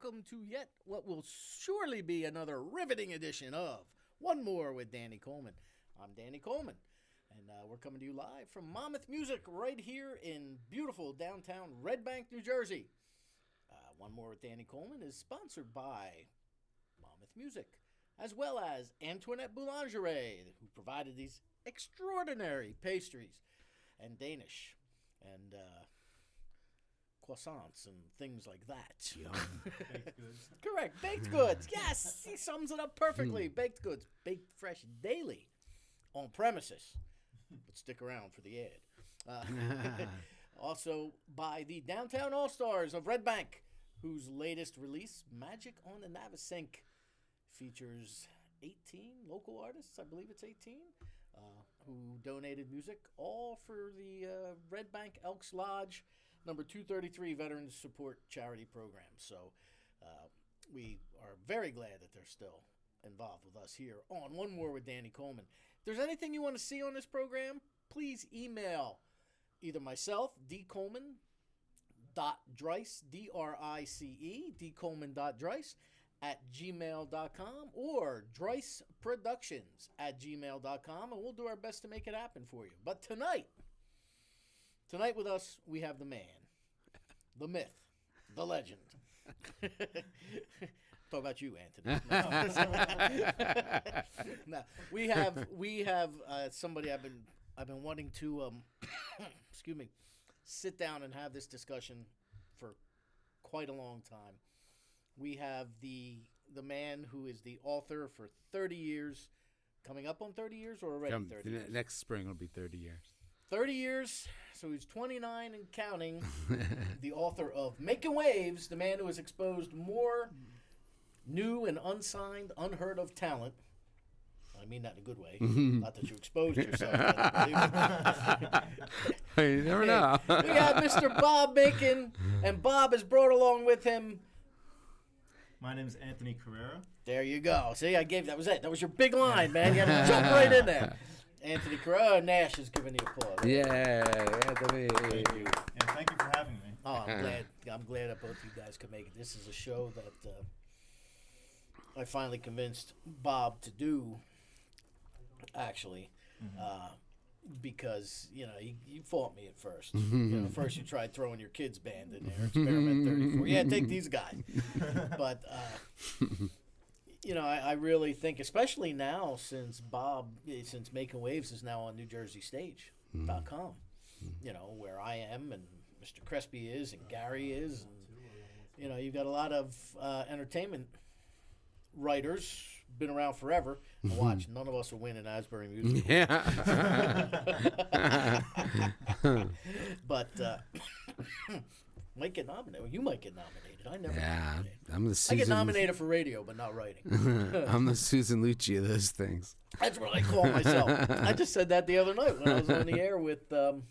welcome to yet what will surely be another riveting edition of One More with Danny Coleman. I'm Danny Coleman, and we're coming to you live from Monmouth Music right here in beautiful downtown Red Bank, New Jersey. One More with Danny Coleman is sponsored by Monmouth Music, as well as Antoinette Boulangerie, who provided these extraordinary pastries and Danish and croissants and things like that. Baked goods. Correct. Baked goods. Yes. He sums it up perfectly. Baked goods. Baked fresh daily on premises. But stick around for the ad. Also by the Downtown All-Stars of Red Bank, whose latest release, Magic on the Navasink, features 18 local artists. I believe it's 18. Who donated music, all for the Red Bank Elks Lodge number 233 Veterans Support Charity Program. So we are very glad that they're still involved with us here on One More with Danny Coleman. If there's anything you want to see on this program, please email either myself, dcoleman.drice, D-R-I-C-E, dcoleman.drice, @gmail.com or driceproductions@gmail.com, and we'll do our best to make it happen for you. But tonight with us, we have the man, the myth, the legend. Talk about you, Anthony. No, we have somebody I've been wanting to excuse me, sit down and have this discussion for quite a long time. We have the man who is the author for 30 years, coming up on 30 years or already 30 years? Next spring will be 30 years. 30 years, so he's 29 and counting. The author of Makin' Waves, the man who has exposed more new and unsigned, unheard of talent. I mean that in a good way. Not that you exposed yourself. You never know. We have Mr. Bob Makin, and Bob has brought along with him. My name is Anthony Carrera. There you go. See, that was it. That was your big line, man. You had to jump right in there. Anthony Carrera. Nash is giving you applause. Yeah, Anthony. Thank you. Yeah, thank you for having me. Oh, I'm glad that both of you guys could make it. This is a show that I finally convinced Bob to do, actually, because, you fought me at first. First you tried throwing your kids' band in there, Experiment 34. Yeah, take these guys. But, I really think, especially now, since Makin' Waves is now on NewJerseyStage.com, where I am and Mr. Crespi is and Gary is. And, you've got a lot of entertainment writers, been around forever. Now watch, none of us will win an Asbury Music. Yeah. But might get nominated. Well, you might get nominated. I never get nominated. I'm the Susan. I get nominated for radio, but not writing. I'm the Susan Lucci of those things. That's what I call myself. I just said that the other night when I was on the air with was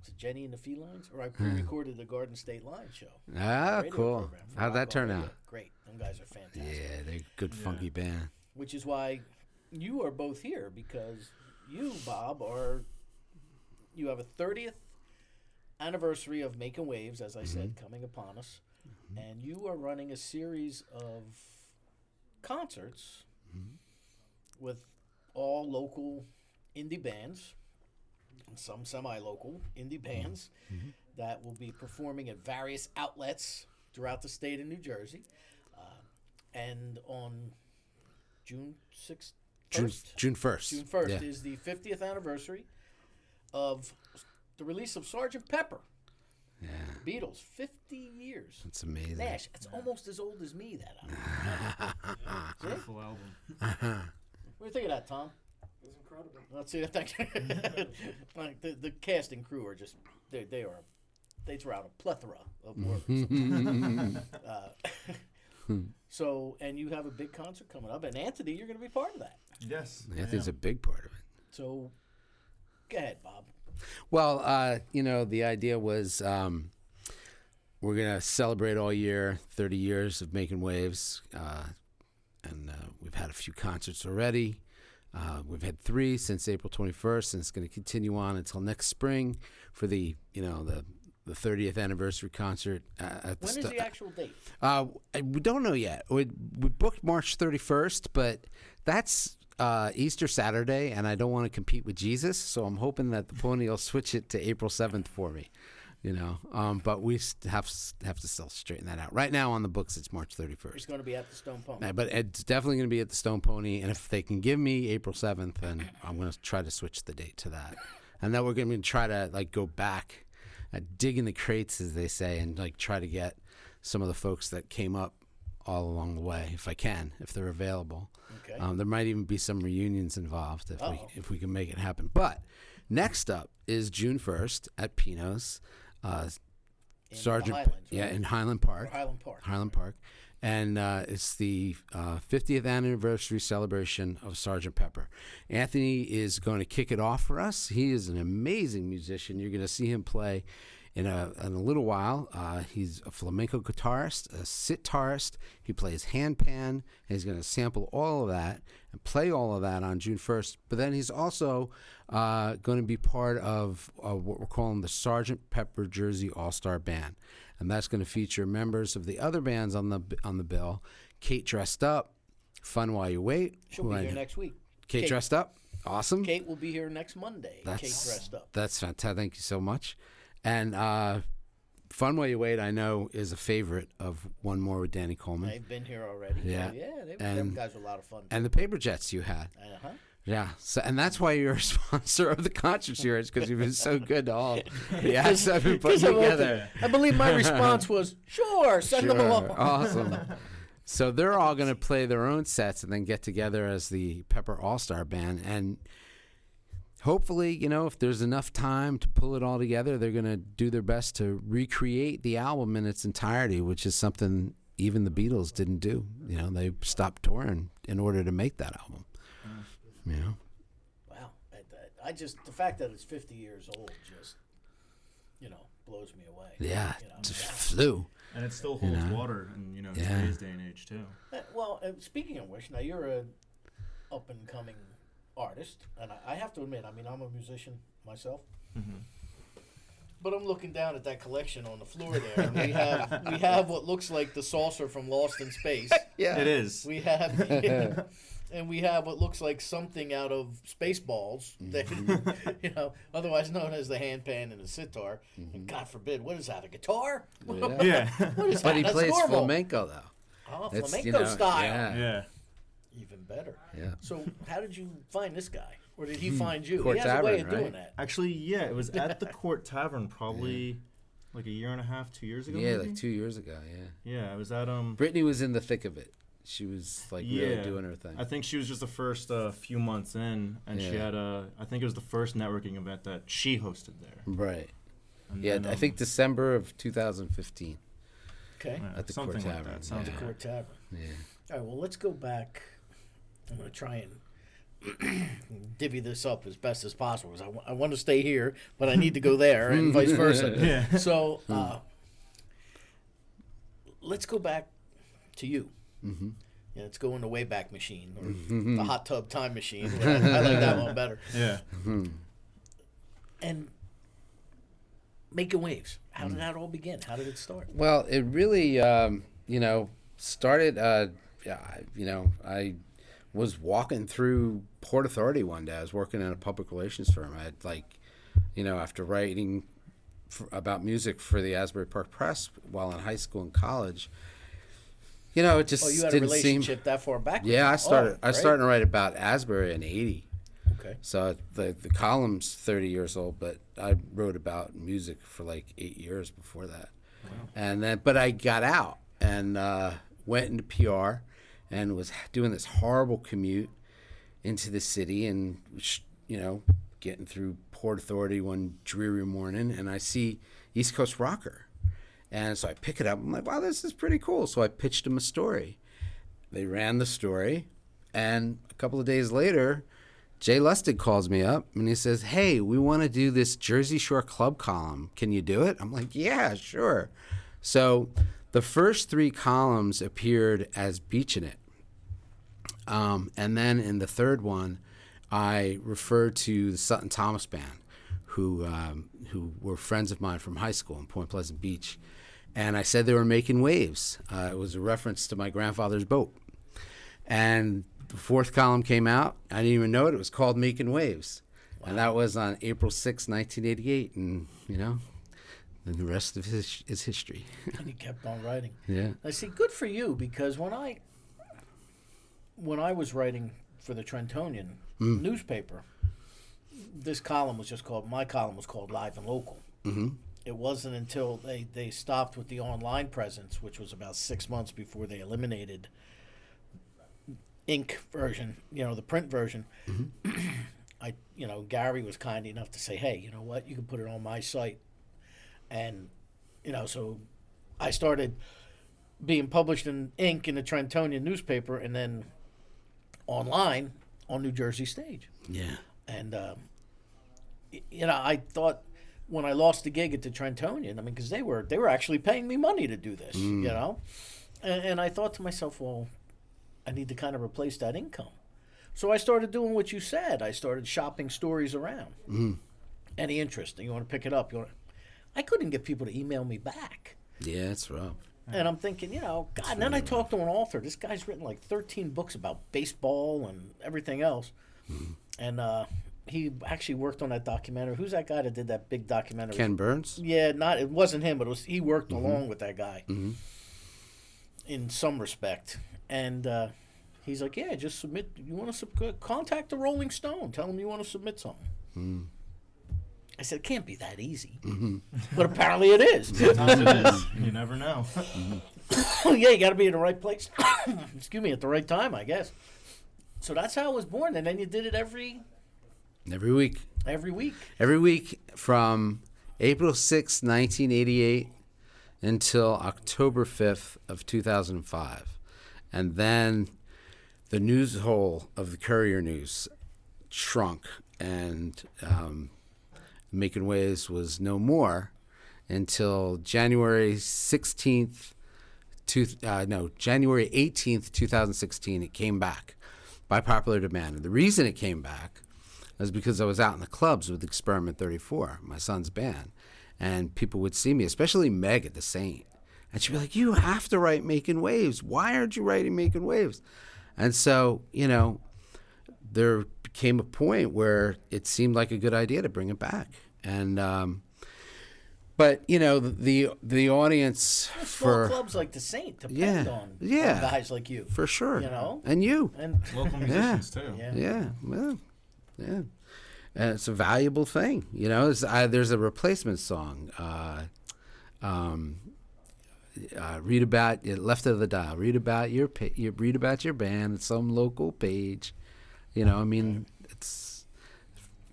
it Jenny and the Felines? Or I pre-recorded the Garden State Line show. Ah, cool. How'd that turn out? Great. Them guys are fantastic. Yeah, they're a good, funky band. Which is why you are both here, because you, Bob, you have a 30th anniversary of Makin' Waves, as I said, coming upon us, and you are running a series of concerts with all local indie bands and some semi-local indie bands that will be performing at various outlets throughout the state of New Jersey, and on June 1st is the 50th anniversary of the release of Sgt. Pepper. Yeah. Beatles, 50 years. That's amazing. Nash, it's almost as old as me, that album. Beautiful album. What do you think of that, Tom? It was incredible. Let's see. Thank you. Like the cast and crew are just they throw out a plethora of words. So, and you have a big concert coming up, and Anthony, you're going to be part of that. Yes. Anthony's a big part of it. So, go ahead, Bob. Well, the idea was we're going to celebrate all year 30 years of Makin' Waves, and we've had a few concerts already. We've had 3 since April 21st, and it's going to continue on until next spring for the the 30th anniversary concert at the. When is the actual date? We don't know yet. We booked March 31st, but that's Easter Saturday, and I don't want to compete with Jesus, so I'm hoping that the Pony will switch it to April 7th for me. But we have to still straighten that out. Right now on the books, it's March 31st. It's going to be at the Stone Pony. But it's definitely going to be at the Stone Pony, and if they can give me April 7th, then I'm going to try to switch the date to that. And then we're going to try to go back, dig in the crates, as they say, and try to get some of the folks that came up all along the way, if they're available. Okay. There might even be some reunions involved if we can make it happen. But next up is June 1st at Pino's. Sergeant, Highlands, right? yeah, in Highland Park. Highland Park. And it's the 50th anniversary celebration of Sergeant Pepper. Anthony is going to kick it off for us. He is an amazing musician. You're going to see him play in a little while. He's a flamenco guitarist, a sitarist. He plays handpan, and he's going to sample all of that and play all of that on June 1st. But then he's also going to be part of what we're calling the Sergeant Pepper Jersey All-Star Band. And that's going to feature members of the other bands on the bill. Kate Dressed Up, Fun While You Wait. She'll be here next week. Kate Dressed Up, awesome. Kate will be here next Monday. Kate Dressed Up. That's fantastic. Thank you so much. And Fun While You Wait, I know, is a favorite of One More with Danny Coleman. They've been here already. Yeah. Them guys are a lot of fun. And the Paper Jets you had. Uh-huh. Yeah, so and that's why you're a sponsor of the concert series, because you've been so good to all the acts I've been putting together. I believe my response was, sure, send them along. Awesome. So they're all going to play their own sets and then get together as the Pepper All-Star Band. And hopefully, if there's enough time to pull it all together, they're going to do their best to recreate the album in its entirety, which is something even the Beatles didn't do. They stopped touring in order to make that album. Wow. The fact that it's 50 years old just, blows me away. Yeah, just flew. And it still holds water in, today's day and age, too. Well, speaking of which, now you're a up-and-coming artist, and I have to admit, I'm a musician myself. Mm-hmm. But I'm looking down at that collection on the floor there, and we have what looks like the saucer from Lost in Space. Yeah, it is. We have... And we have what looks like something out of Spaceballs, that, otherwise known as the handpan and the sitar. Mm-hmm. And God forbid, what is that, a guitar? Yeah. What is that? But he That's plays normal. flamenco, though. Oh, flamenco style. Yeah. Even better. Yeah. So how did you find this guy? Or did he find you? Court he has Tavern, a way of right? doing that. Actually, yeah, it was at the Court Tavern probably like a year and a half, 2 years ago. Yeah, maybe? like 2 years ago, yeah. Yeah, it was at Brittany was in the thick of it. She was really doing her thing. I think she was just the first few months in, and she had I think it was the first networking event that she hosted there. Right. And yeah, then, I think December of 2015. Okay. At the something Court like Tavern. that. Sounds The like Court Tavern. Yeah. All right, well, let's go back. I'm going to try and divvy this up as best as possible, because I want to stay here, but I need to go there, and vice versa. Yeah. So let's go back to you. Mm-hmm. Yeah, let's go in the Wayback Machine, or the Hot Tub Time Machine. I like that one better. Yeah. Mm-hmm. And making waves. How did that all begin? How did it start? Well, it really, started, I was walking through Port Authority one day. I was working in a public relations firm. I had, after writing about music for the Asbury Park Press while in high school and college, it just you had a didn't relationship that far back? Yeah, I started to write about Asbury in '80. Okay. So the column's 30 years old, but I wrote about music for like 8 years before that. Wow. And then, but I got out and went into PR and was doing this horrible commute into the city, and getting through Port Authority one dreary morning, and I see East Coast Rocker. And so I pick it up. I'm like, wow, this is pretty cool. So I pitched them a story. They ran the story. And a couple of days later, Jay Lustig calls me up and he says, hey, we want to do this Jersey Shore Club column. Can you do it? I'm like, yeah, sure. So the first 3 columns appeared as Beachin' It. And then in the third one, I referred to the Sutton Thomas Band, who were friends of mine from high school in Point Pleasant Beach. And I said they were making waves. It was a reference to my grandfather's boat. And the fourth column came out. I didn't even know it. It was called Making Waves. Wow. And that was on April 6, 1988. And, and the rest of is history. And you kept on writing. Yeah. I see, good for you, because when I was writing for the Trentonian newspaper, my column was called Live and Local. Mm-hmm. It wasn't until they stopped with the online presence, which was about 6 months before they eliminated ink version, the print version. Mm-hmm. Gary was kind enough to say, hey, you know what, you can put it on my site. And, so I started being published in ink in the Trentonian newspaper and then online on New Jersey Stage. Yeah. And, I thought when I lost the gig at the Trentonian, because they were actually paying me money to do this, and I thought to myself, well, I need to kind of replace that income. So I started doing what you said. I started shopping stories around. Mm. Any interest? You want to pick it up? I couldn't get people to email me back. Yeah, that's rough. And I'm thinking, God. That's and then I talked to an author. This guy's written like 13 books about baseball and everything else. Mm. And he actually worked on that documentary. Who's that guy that did that big documentary? Ken Burns? Yeah, it wasn't him, but he worked along with that guy in some respect. And he's like, yeah, just submit. You want to contact the Rolling Stone. Tell them you want to submit something. Mm. I said, it can't be that easy. Mm-hmm. But apparently it is. Sometimes it is. You never know. Yeah, you got to be in the right place. Excuse me, at the right time, I guess. So that's how I was born. And then you did it every week. Every week. Every week from April 6, 1988 until October 5th of 2005. And then the news hole of the Courier News shrunk, and Making Waves was no more until January 18th, 2016. It came back by popular demand. And the reason it came back was because I was out in the clubs with Experiment 34, my son's band, and people would see me, especially Meg at the Saint, and she'd be like, you have to write Making Waves. Why aren't you writing Making Waves? And so, there came a point where it seemed like a good idea to bring it back. And but the audience for clubs like the Saint depend on guys like you, for sure, and you and local musicians too. Well, and it's a valuable thing. There's a replacement song. Read about Left of the Dial. Read about your band at some local page. It's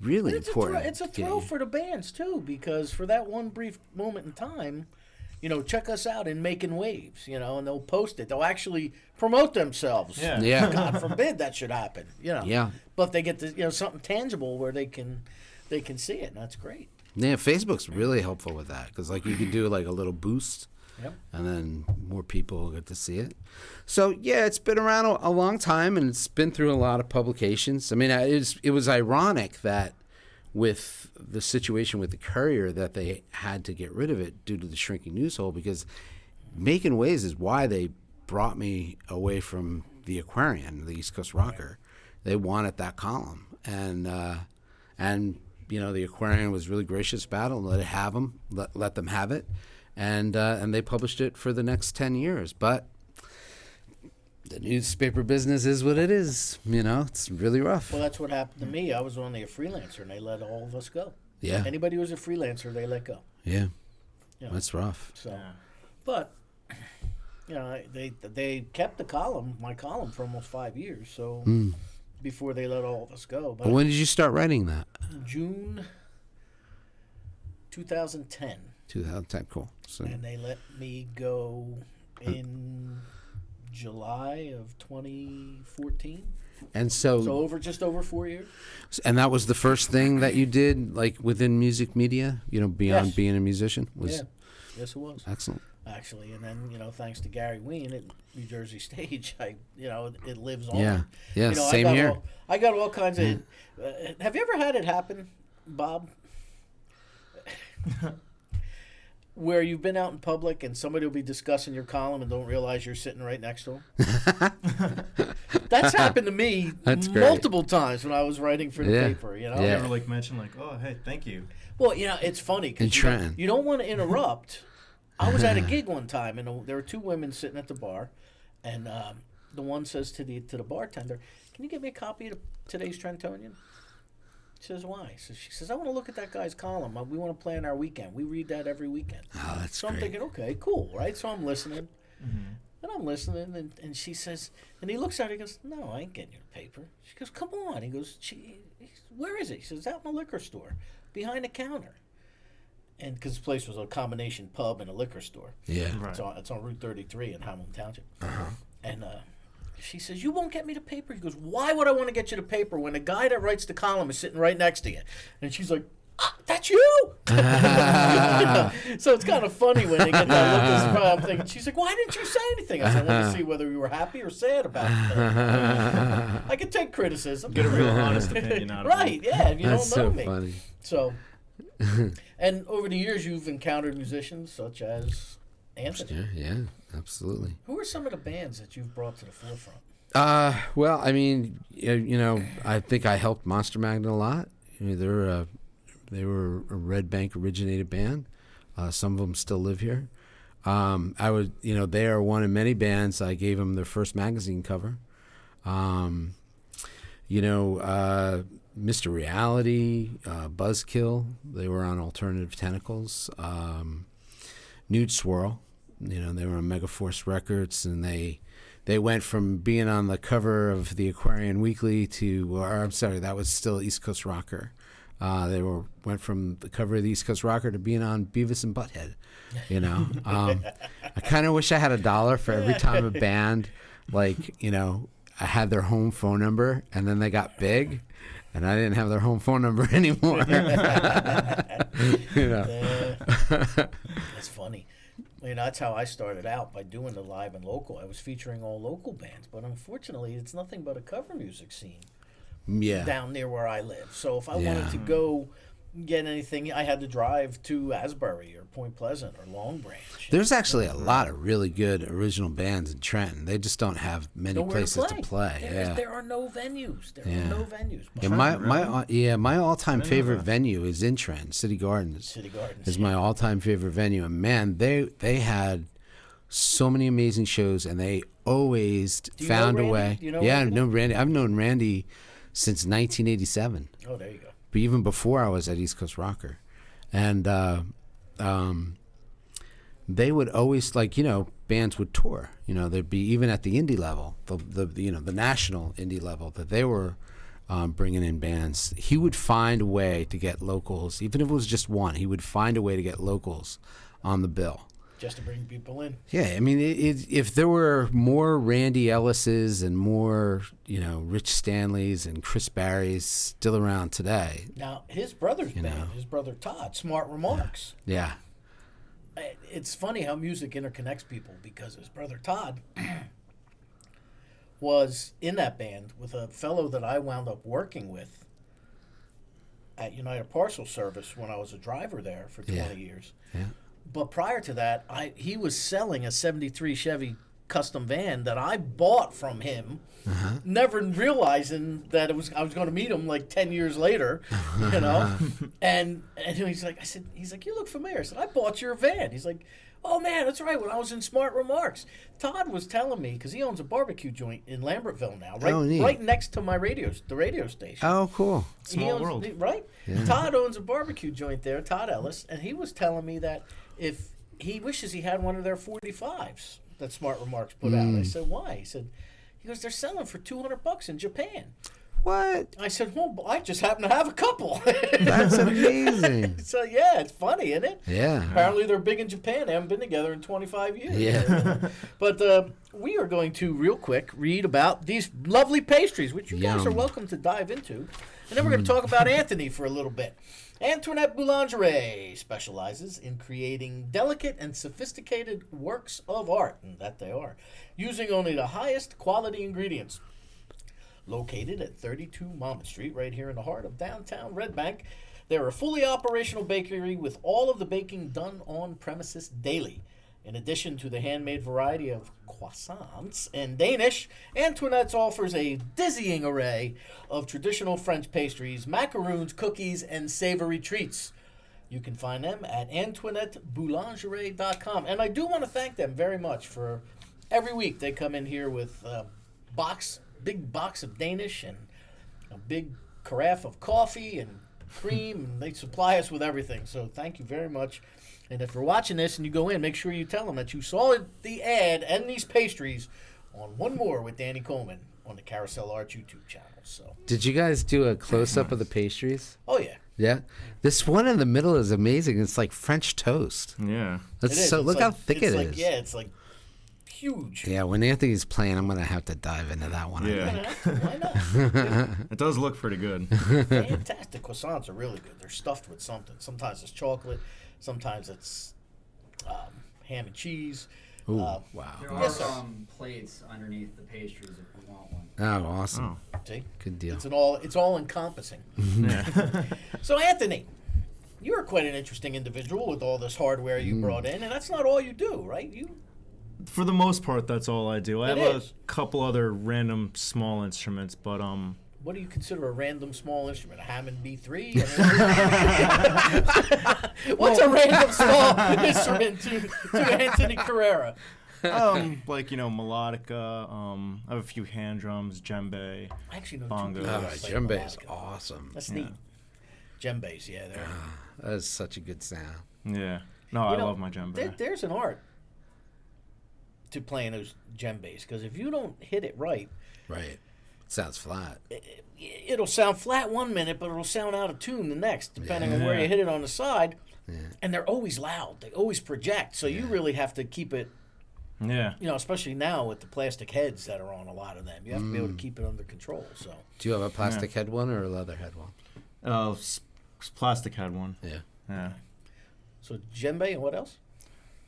really important. It's a thrill for the bands too, because for that one brief moment in time, check us out in Making Waves, and they'll post it. They'll actually promote themselves. Yeah. God forbid that should happen. Yeah. But they get something tangible where they can see it, and that's great. Yeah, Facebook's really helpful with that, because you can do a little boost. Yep. And then more people get to see it. So, yeah, it's been around a long time, and it's been through a lot of publications. It was ironic that with the situation with the Courier that they had to get rid of it due to the shrinking news hole, because Making Waves is why they brought me away from the Aquarian, the East Coast Rocker. They wanted that column. And the Aquarian was really gracious about it and let them have it. And they published it for the next 10 years. But the newspaper business is what it is. It's really rough. Well, that's what happened to me. I was only a freelancer, and they let all of us go. Yeah. Anybody who was a freelancer, they let go. Yeah. That's rough. So, but, they kept my column for almost 5 years. So before they let all of us go. But when did you start writing that? June 2010. 2010, cool. So. And they let me go in July of 2014. And so just over 4 years. And that was the first thing that you did, within music media, beyond being a musician? Yes, it was. Excellent. Actually, and then, thanks to Gary Ween at New Jersey Stage, it lives on. Yeah, same here. I got all kinds of... have you ever had it happen, Bob, Where you've been out in public and somebody will be discussing your column and don't realize you're sitting right next to them? That's happened to me multiple times when I was writing for the paper. You know, You ever like mention like, oh hey, thank you. Well, you know, it's funny because you don't want to interrupt. I was at a gig one time and there were two women sitting at the bar, and the one says to the bartender, "Can you get me a copy of today's Trentonian?" She says, "Why?" She says, "I want to look at that guy's column. We want to plan our weekend. We read that every weekend." Oh, that's so I'm thinking, okay, cool, right? So I'm listening, and I'm listening, and she says, and he looks at her, he goes, "No, I ain't getting you the paper." She goes, "Come on." He goes, "Where is it?" He says, "Out in the liquor store, behind the counter." And because the place was a combination pub and a liquor store. Yeah. Right. It's on Route 33 in Hamilton Township. And she says, "You won't get me the paper." He goes, "Why would I want to get you the paper when the guy that writes the column is sitting right next to you?" And she's like, "That's you?" So it's kind of funny when they get that look. I'm thinking, she's like, "Why didn't you say anything?" I said, "I wanted to see whether you were happy or sad about it." I can take criticism. Get a real honest opinion out of it. Right, yeah, if you That's don't know so me. funny. So, and over the years, you've encountered musicians such as Anthony. Yeah, absolutely. Who are some of the bands that you've brought to the forefront? Well, I mean, you know, I think I helped Monster Magnet a lot. You know, they were a Red Bank originated band. Some of them still live here. I would, you know, they are one of many bands. I gave them their first magazine cover. You know, Mr. Reality, Buzzkill, they were on Alternative Tentacles. Nude Swirl, you know, they were on Megaforce Records, and they went from being on the cover of the Aquarian Weekly to, or I'm sorry, that was still East Coast Rocker. They went from the cover of the East Coast Rocker to being on Beavis and Butthead. You know, I kind of wish I had $1 for every time a band, like, you know, I had their home phone number and then they got big, and I didn't have their home phone number anymore. You know, That's funny. You know, that's how I started out, by doing the live and local. I was featuring all local bands, but unfortunately, it's nothing but a cover music scene down near where I live. So if I wanted to go get anything, I had to drive to Asbury or Point Pleasant or Long Branch. There's actually a lot of really good original bands in Trenton. They just don't have many places to play. There are no venues. There are no venues. Yeah, my all-time favorite venue is in Trenton. City Gardens. City Gardens is my all-time favorite venue. And man, they had so many amazing shows, and they always found a way. Do you know Randy? Randy? I know Randy. I've known Randy since 1987. Oh, there you go. But even before I was at East Coast Rocker. And they would always, like, you know, bands would tour. You know, there'd be, even at the indie level, the you know, the national indie level, that they were bringing in bands. He would find a way to get locals, even if it was just one. He would find a way to get locals on the bill. Just to bring people in. Yeah, I mean, if there were more Randy Ellis's and more, you know, Rich Stanley's and Chris Barry's still around today. Now, his brother's band, his brother Todd, Smart Remarks. Yeah. It's funny how music interconnects people, because his brother Todd was in that band with a fellow that I wound up working with at United Parcel Service when I was a driver there for 20 years. Yeah. But prior to that, he was selling a 73 Chevy custom van that I bought from him, never realizing that I was going to meet him like 10 years later, you know. And he's like, "You look familiar." I said, "I bought your van." He's like, "Oh man, that's right. When I was in Smart Remarks." Todd was telling me, because he owns a barbecue joint in Lambertville now, right next to the radio station. Oh, cool. Small world. Right? Yeah. Todd owns a barbecue joint there, Todd Ellis, and he was telling me that if he wishes he had one of their 45s that Smart Remarks put out. I said, "Why?" He goes, "They're selling for $200 in Japan." What? I said, "Well, I just happen to have a couple." That's amazing. So yeah, it's funny, isn't it? Yeah. Apparently they're big in Japan. They haven't been together in 25 years. Yeah. But we are going to real quick read about these lovely pastries, which you guys are welcome to dive into. And then we're going to talk about Anthony for a little bit. Antoinette Boulangerie specializes in creating delicate and sophisticated works of art, and that they are, using only the highest quality ingredients. located at 32 Monmouth Street, right here in the heart of downtown Red Bank. They're a fully operational bakery with all of the baking done on premises daily. In addition to the handmade variety of croissants and Danish, Antoinette's offers a dizzying array of traditional French pastries, macaroons, cookies, and savory treats. You can find them at AntoinetteBoulangerie.com. And I do want to thank them very much for every week they come in here with a big box of Danish and a big carafe of coffee and cream, and they supply us with everything. So thank you very much. And if you're watching this and you go in, make sure you tell them that you saw the ad and these pastries on OneMore with Danny Coleman on the Carousel Arts YouTube channel. So, Did you guys do a close-up of the pastries? oh yeah, Yeah. This one in the middle is amazing. It's like French toast. Yeah. it is. So It's look like- how thick it's it like, is. Yeah, it's like huge. Yeah, when Anthony's playing, I'm going to have to dive into that one. I Yeah. think. Why not? It does look pretty good. Fantastic. Croissants are really good. They're stuffed with something. Sometimes it's chocolate. Sometimes it's ham and cheese. Ooh, Uh, wow. There Yes, are sir. plates underneath the pastries if you want one. Oh, awesome. Oh. See, Good deal. it's all encompassing. Yeah. So Anthony, you're quite an interesting individual with all this hardware you brought in, and that's not all you do, right? For the most part, that's all I do. I It have is. a couple other random small instruments, but What do you consider a random small instrument? A Hammond B3? What's a random small instrument to Anthony Carrera? like melodica. I have a few hand drums, djembe. I actually know Bongos. two people Oh, that play djembe is melodica. awesome. That's Yeah. neat. Djembes, yeah. They're, That is such a good sound. Yeah. No, You I know, love my djembe. there's an art to playing those djembes, because if you don't hit it right, Right. Sounds flat. it'll sound flat one minute, but it'll sound out of tune the next, depending on where Yeah. you hit it on the side. Yeah. And they're always loud. They always project. So you really have to keep it, Yeah. especially now with the plastic heads that are on a lot of them. You have to be able to keep it under control. So Do you have a plastic head one or a leather head one? Plastic had one. Yeah. Yeah. so djembe, and what else?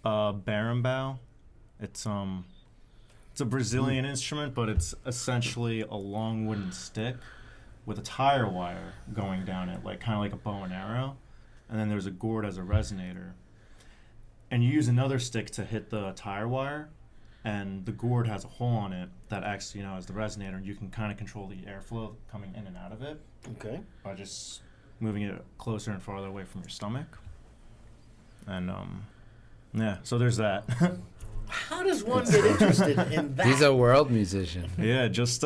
Berimbau. It's a Brazilian instrument, but it's essentially a long wooden stick with a tire wire going down it, like kind of like a bow and arrow, and then there's a gourd as a resonator. And you use another stick to hit the tire wire, and the gourd has a hole on it that acts, as the resonator, and you can kind of control the airflow coming in and out of it Okay. by just moving it closer and farther away from your stomach. And yeah, so there's that. How does one get interested in that? He's a world musician. Yeah, just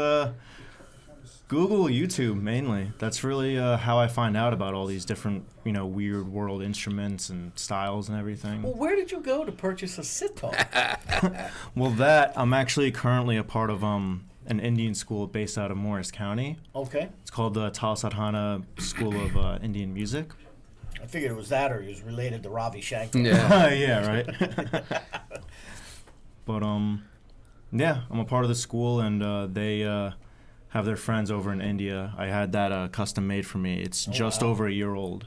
Google, YouTube mainly. That's really how I find out about all these different, weird world instruments and styles and everything. Well, where did you go to purchase a sitar? Well, I'm actually currently a part of an Indian school based out of Morris County. Okay. It's called the Tal Sadhana School of Indian Music. I figured it was that, or he was related to Ravi Shankar. Yeah. Yeah, right. But yeah, I'm a part of the school, and they have their friends over in India. I had that custom made for me. It's just wow. over a year old.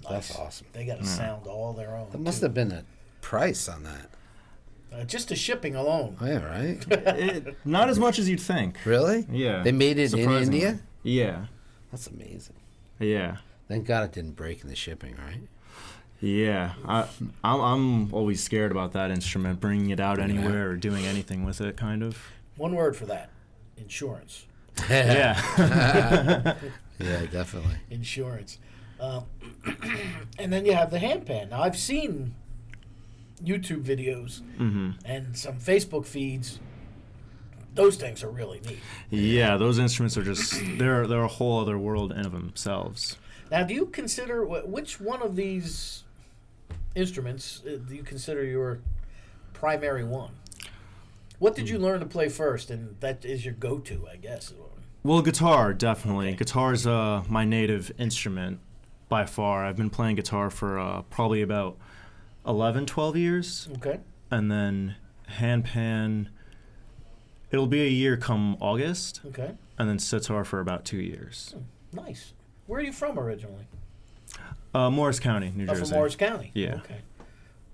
That's awesome. They got a sound all their own. There must too. have been a price on that. Just the shipping alone. Oh, yeah, right? Not as much as you'd think. Really? Yeah. They made it in Surprisingly. India? Yeah. That's amazing. Yeah. Thank God it didn't break in the shipping, right? Yeah. I'm always scared about that instrument, bringing it out anywhere or doing anything with it, kind of. One word for that: insurance. Yeah. Yeah, definitely. Insurance. And then you have the handpan. Now I've seen YouTube videos and some Facebook feeds. Those things are really neat. Yeah, those instruments are just they're a whole other world in of themselves. Now, do you consider which one of these instruments do you consider your primary one? What did you learn to play first, and that is your go-to, I guess? Well, guitar, definitely. Okay. Guitar's my native instrument by far. I've been playing guitar for probably about 11, 12 years. Okay. And then handpan, it'll be a year come August. Okay. And then sitar for about 2 years. Nice. Where are you from originally? Morris County, New Oh, Jersey. from Morris County. Yeah. Okay.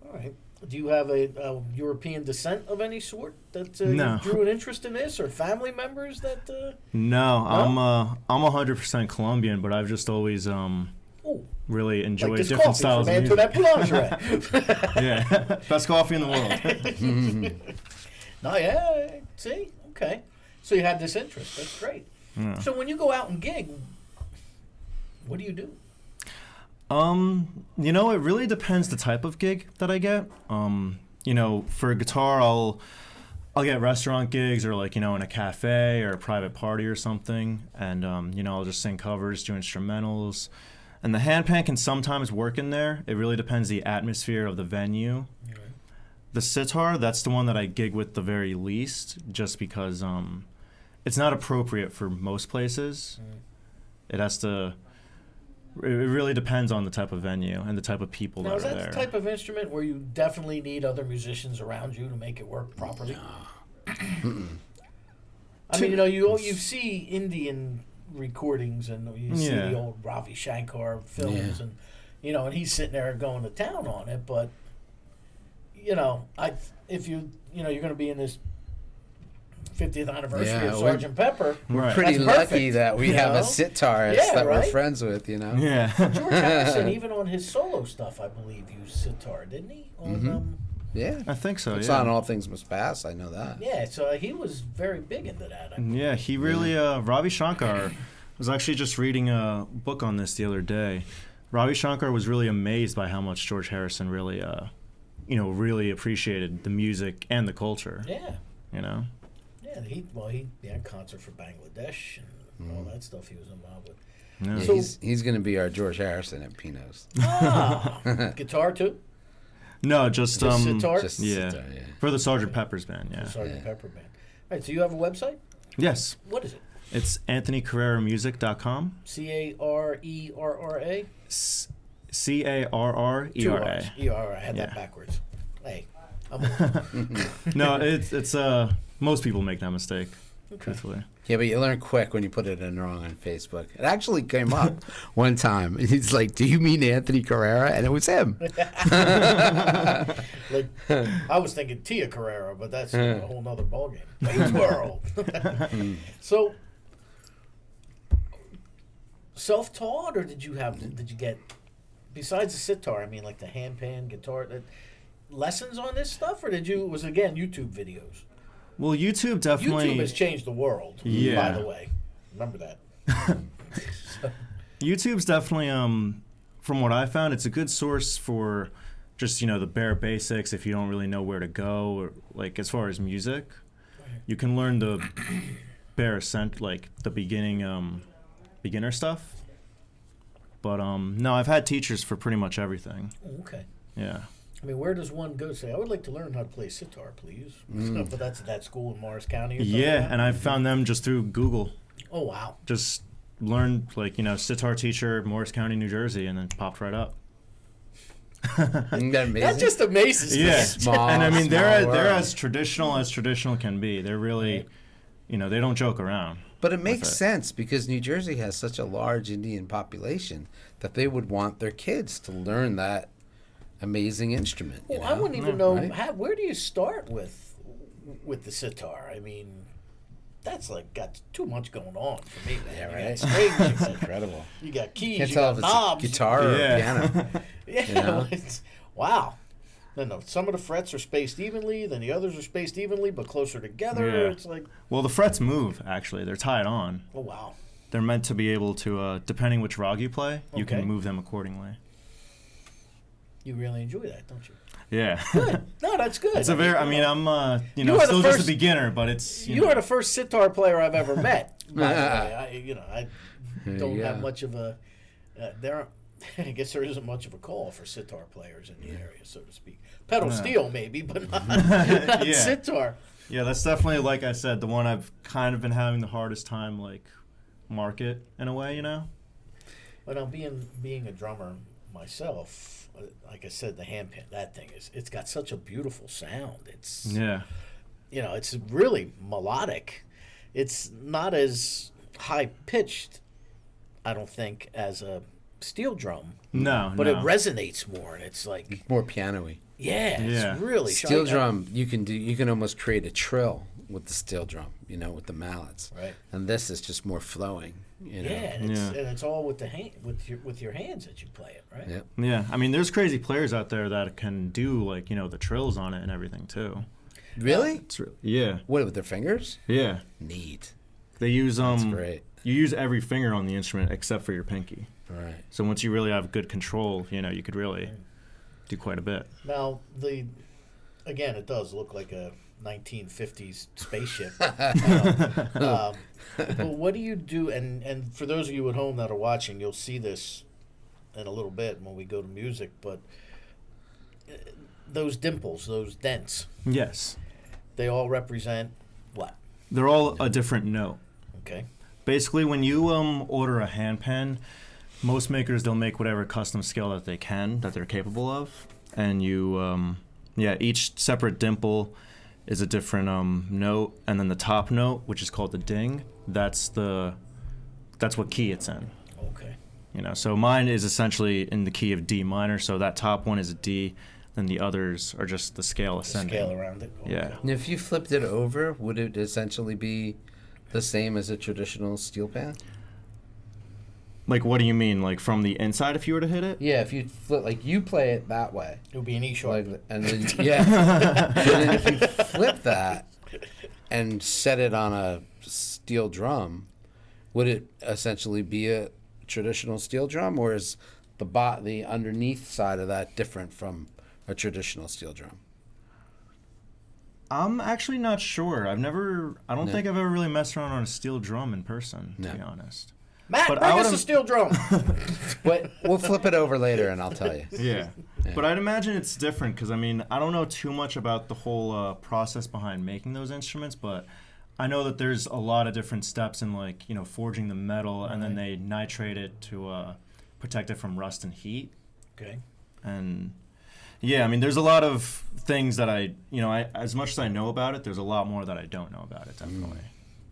All right. Do you have a European descent of any sort that No. you drew an interest in this, or family members that? No, I'm 100% Colombian, but I've just always really enjoyed like this different coffee styles from of music. Antoinette Boulangerie. Yeah, best coffee in the world. No, yeah. See, okay. So you had this interest. That's great. Yeah. So when you go out and gig, what do you do? It really depends the type of gig that I get. For guitar, I'll get restaurant gigs or in a cafe or a private party or something, and I'll just sing covers, do instrumentals, and the handpan can sometimes work in there. It really depends the atmosphere of the venue. Right. The sitar, that's the one that I gig with the very least, just because it's not appropriate for most places. It has to. It really depends on the type of venue and the type of people Now, that is are that there. the type of instrument where you definitely need other musicians around you to make it work properly? I mean, you see Indian recordings and you see Yeah. the old Ravi Shankar films, and and he's sitting there going to town on it. But if you're going to be in this 50th anniversary Yeah, of Sgt. Pepper, Right. Pretty That's lucky perfect, that we you have know? a sitarist Yeah, that we're right? friends with, Yeah. George Harrison, even on his solo stuff, I believe, used sitar, didn't he? On, Yeah. I think so. It's yeah. on All Things Must Pass. I know that. yeah, so he was very big into that. I Yeah, he really. Ravi Shankar was actually just reading a book on this the other day. Ravi Shankar was really amazed by how much George Harrison really, really appreciated the music and the culture. Yeah. You know. Yeah, he had a concert for Bangladesh and all that stuff he was involved with. Yeah. Yeah, So- he's going to be our George Harrison at Pino's. Guitar too? No, just Just sitar? Just Yeah. sitar, yeah. for the Sgt. Pepper's band. Yeah. Sgt. Yeah. Pepper Band. All right, so you have a website? Yes, What is it? it's AnthonyCarreramusic.com. CARERRA? CARRERA. Two R's. I had that Yeah. backwards. Hey, I'm No, it's most people make that mistake. Truthfully. Yeah, but you learn quick when you put it in wrong on Facebook. It actually came up one time. And he's like, "Do you mean Anthony Carrera?" And it was him. like, I was thinking Tia Carrera, but that's a whole nother ballgame. Wayne's World. So, self-taught, or did you get, besides the sitar, I mean, like the handpan, guitar, lessons on this stuff, or was it, again, YouTube videos? Well, YouTube definitely. YouTube has changed the world, Yeah. by the way. Remember that. YouTube's definitely, from what I found, it's a good source for just the bare basics. If you don't really know where to go, or as far as music, you can learn the bare the beginner stuff. But no, I've had teachers for pretty much everything. Oh, okay. Yeah. I mean, where does one go say, I would like to learn how to play sitar, please? But that's at that school in Morris County or something? Yeah, and I found them just through Google. Oh, wow. Just learned sitar teacher, Morris County, New Jersey, and then popped right up. Isn't that amazing? That just amazes me. Yeah, Small, and I mean they're small as traditional can be. They're really, they don't joke around. But it makes it. sense because New Jersey has such a large Indian population that they would want their kids to learn that amazing instrument. Well, I wouldn't even know, right? where do you start with the sitar? I mean, that's got too much going on for me, man. Yeah, You right. got strings, It's incredible. you got keys, Can't you tell got if it's knobs. a guitar or Yeah. a piano. Yeah, you know? wow. No, some of the frets are spaced evenly, then the others are spaced evenly, but closer together. Yeah. It's like, Well, the frets move actually. They're tied on. oh, wow. They're meant to be able to, depending which rag you play, you Okay. can move them accordingly. You really enjoy that, don't you? Yeah. Good. No, that's good. It's a very. I mean, I'm are the still just a first- beginner, but it's. You are the first sitar player I've ever met. By the way, I There don't you have go. much of a. I guess there isn't much of a call for sitar players in the area, so to speak. Pedal No. steel maybe, but not Yeah. sitar. Yeah, that's definitely, like I said, the one I've kind of been having the hardest time market in a way. But now being a drummer myself, like I said, the handpan, that thing it's got such a beautiful sound. It's Yeah. it's really melodic. It's not as high pitched, I don't think, as a steel drum, No, but no. it resonates more, and it's like, More piano-y. yeah, Yeah. it's really Steel sharp. drum, you can almost create a trill with the steel drum, with the mallets. Right. And this is just more flowing. Yeah, and it's, Yeah. and it's all with the hand, with your hands that you play it, right? Yep. Yeah, I mean, there's crazy players out there that can do like the trills on it and everything too. Really? Yeah, What, with their fingers? yeah. Neat. They use That's great. You use every finger on the instrument except for your pinky. Right. So once you really have good control, you could really do quite a bit. Now again, it does look like a 1950s spaceship. But what do you do? And for those of you at home that are watching, you'll see this in a little bit when we go to music. But those dimples, those dents, Yes, they all represent what? they're all a different note. Okay. Basically, when you order a hand pen, most makers they'll make whatever custom scale that they can that they're capable of, and each separate dimple is a different note, and then the top note, which is called the ding, that's what key it's in. Okay. So mine is essentially in the key of D minor, so that top one is a D, then the others are just the scale ascending. Scale around it. Okay. Yeah. And if you flipped it over, would it essentially be the same as a traditional steel pan? Like, what do you mean? Like, from the inside if you were to hit it? Yeah, if you flip, like you play it that way. It would be an E sharp. And then, yeah. And then if you flip that and set it on a steel drum, would it essentially be a traditional steel drum, or is the underneath side of that different from a traditional steel drum? I'm actually not sure. I don't think I've ever really messed around on a steel drum in person, to be honest. Matt, But bring I us a would've- steel drum. But we'll flip it over later and I'll tell you. Yeah. But I'd imagine it's different because, I don't know too much about the whole process behind making those instruments, but I know that there's a lot of different steps in, like, forging the metal, and then they nitrate it to protect it from rust and heat. Okay. And, yeah, there's a lot of things that I as much as I know about it, there's a lot more that I don't know about it, definitely.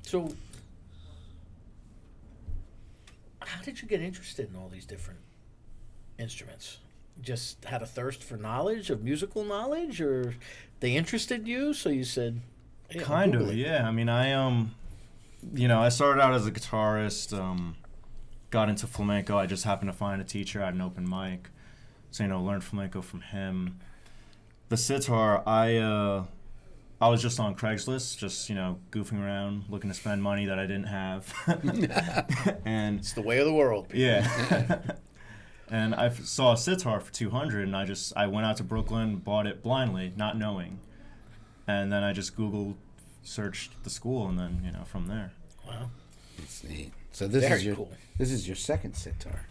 So, how did you get interested in all these different instruments? Just had a thirst for knowledge, of musical knowledge, or they interested you, so you said, hey, I'll Kind Google of, it. yeah. I started out as a guitarist, got into flamenco. I just happened to find a teacher at an open mic, so learned flamenco from him. The sitar, I was just on Craigslist, just goofing around, looking to spend money that I didn't have, and It's the way of the world. People. yeah. And I saw a sitar for $200, and I went out to Brooklyn, bought it blindly, not knowing, and then I just Googled, searched the school, and then from there. Wow. It's neat. So this Very is your cool. this is your second sitar.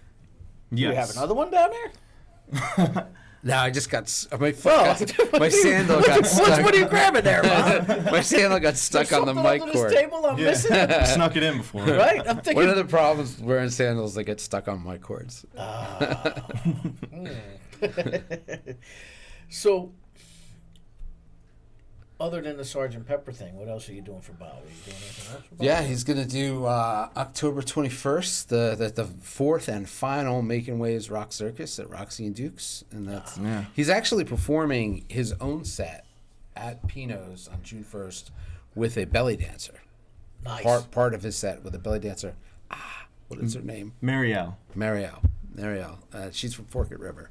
Yes. You have another one down there? No, I just got my foot. Oh. My sandal got stuck. What are you grabbing there, Mom? My sandal got stuck on the Something mic under cord. this table I'm missing? Snuck it in before. Right? I'm One thinking. of the problems wearing sandals, they get stuck on mic cords. So, other than the Sergeant Pepper thing, what else are you doing for Bob? Are you doing anything else for Bob? Yeah, he's gonna do October 21st, the fourth and final Making Waves Rock Circus at Roxy and Duke's, and that's Yeah. he's actually performing his own set at Pino's on June 1st with a belly dancer. Nice. Part of his set with a belly dancer. What is her name? Marielle. Marielle. She's from Forked River,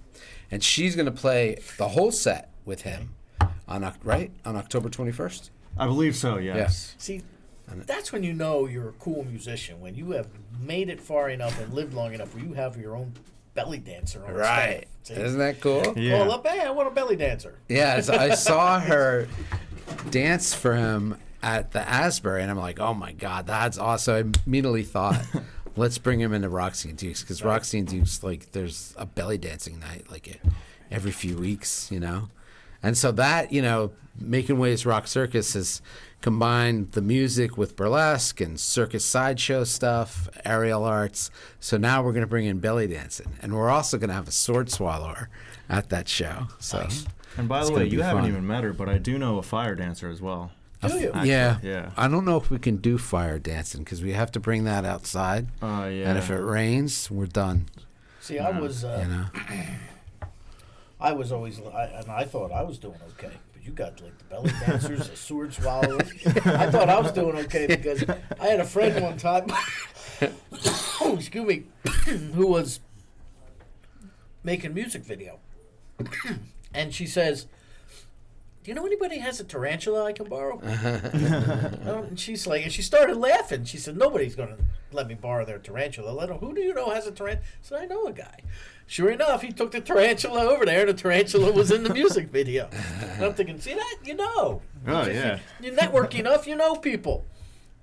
and she's gonna play the whole set with him on October 21st. I believe so, yes. See, that's when you know you're a cool musician, when you have made it far enough and lived long enough where you have your own belly dancer on Right? staff. See? Isn't that cool? Yeah. Call up, hey, I want a belly dancer. Yeah, so I saw her dance for him at the Asbury, and I'm like, oh my God, that's awesome. I immediately thought, let's bring him into Roxy and Duke's, because Roxy and Duke's, like, there's a belly dancing night, like, every few weeks, And so that, Making Waves Rock Circus has combined the music with burlesque and circus sideshow stuff, aerial arts. So now we're going to bring in belly dancing. And we're also going to have a sword swallower at that show. So. And by It's the way, gonna be you haven't fun. even met her, but I do know a fire dancer as well. Do you? Yeah. Yeah. I don't know if we can do fire dancing because we have to bring that outside. Yeah. And if it rains, we're done. See, I was, You know. I was always, and I thought I was doing okay. But you got like the belly dancers, the sword swallowers. I thought I was doing okay because I had a friend one time, excuse me, who was making music video, and she says, "Do you know anybody who has a tarantula I can borrow?" And she's like, and she started laughing. She said, "Nobody's gonna let me borrow their tarantula." Who do you know has a tarantula? I said, "I know a guy." Sure enough, he took the tarantula over there, and the tarantula was in the music video. And I'm thinking, see that? You know. Oh, yeah. You network enough, you know people.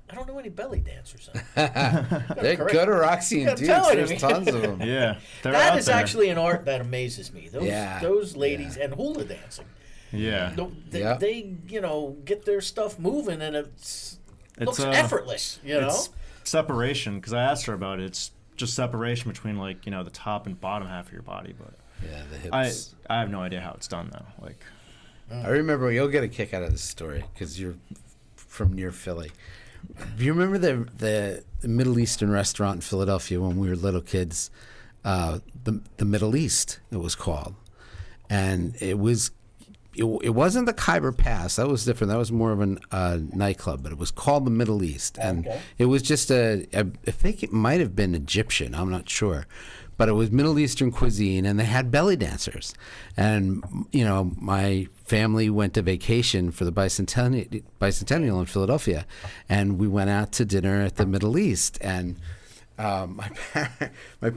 I don't know any belly dancers. They go to Roxy and I'm Dudes. telling you, There's man. tons of them. Yeah. They're That out is there. actually an art that amazes me. Those ladies and hula dancing. Yeah. They get their stuff moving, and it looks effortless, you know? It's separation, because I asked her about it. It's just separation between, like, the top and bottom half of your body. But Yeah, the hips. I have no idea how it's done, though. Like, I remember, you'll get a kick out of this story because you're from near Philly. Do you remember the Middle Eastern restaurant in Philadelphia when we were little kids? The Middle East, it was called, and it wasn't the Khyber Pass. That was different. That was more of a nightclub, but it was called the Middle East, and it was just I think it might have been Egyptian. I'm not sure. But it was Middle Eastern cuisine, and they had belly dancers. And, my family went to vacation for the bicentennial in Philadelphia, and we went out to dinner at the Middle East. And my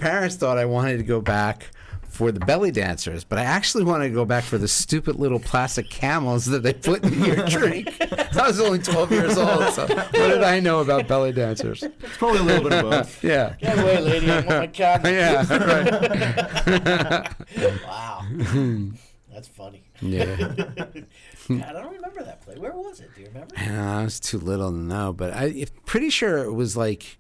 parents thought I wanted to go back for the belly dancers, but I actually wanted to go back for the stupid little plastic camels that they put in your drink. I was only 12 years old, so what did I know about belly dancers? it's probably a little bit of both. Yeah. Get away, lady. I want my camera. Yeah, right. Wow. That's funny. Yeah. God, I don't remember that play. Where was it? Do you remember? I was too little to know, but I'm pretty sure it was like.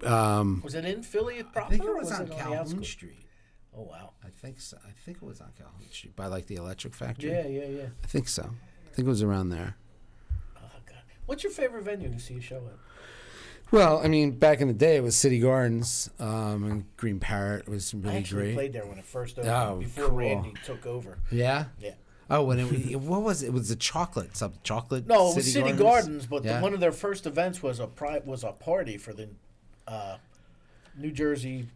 Was it in Philly proper? I think it or was on the Calhoun outskirts? Street. Oh, wow. I think so. I think it was on Calhoun Street by like the electric factory. Yeah. I think so. I think it was around there. Oh, God. What's your favorite venue to see a show at? Well, I mean, back in the day, it was City Gardens, and Green Parrot was really I actually great. played there when it first opened, Oh, before cool. Randy took over. Yeah. Yeah. Oh, when what was it? It was the chocolate, chocolate. No, it was City Gardens, but Yeah. one of their first events was a party for the New Jersey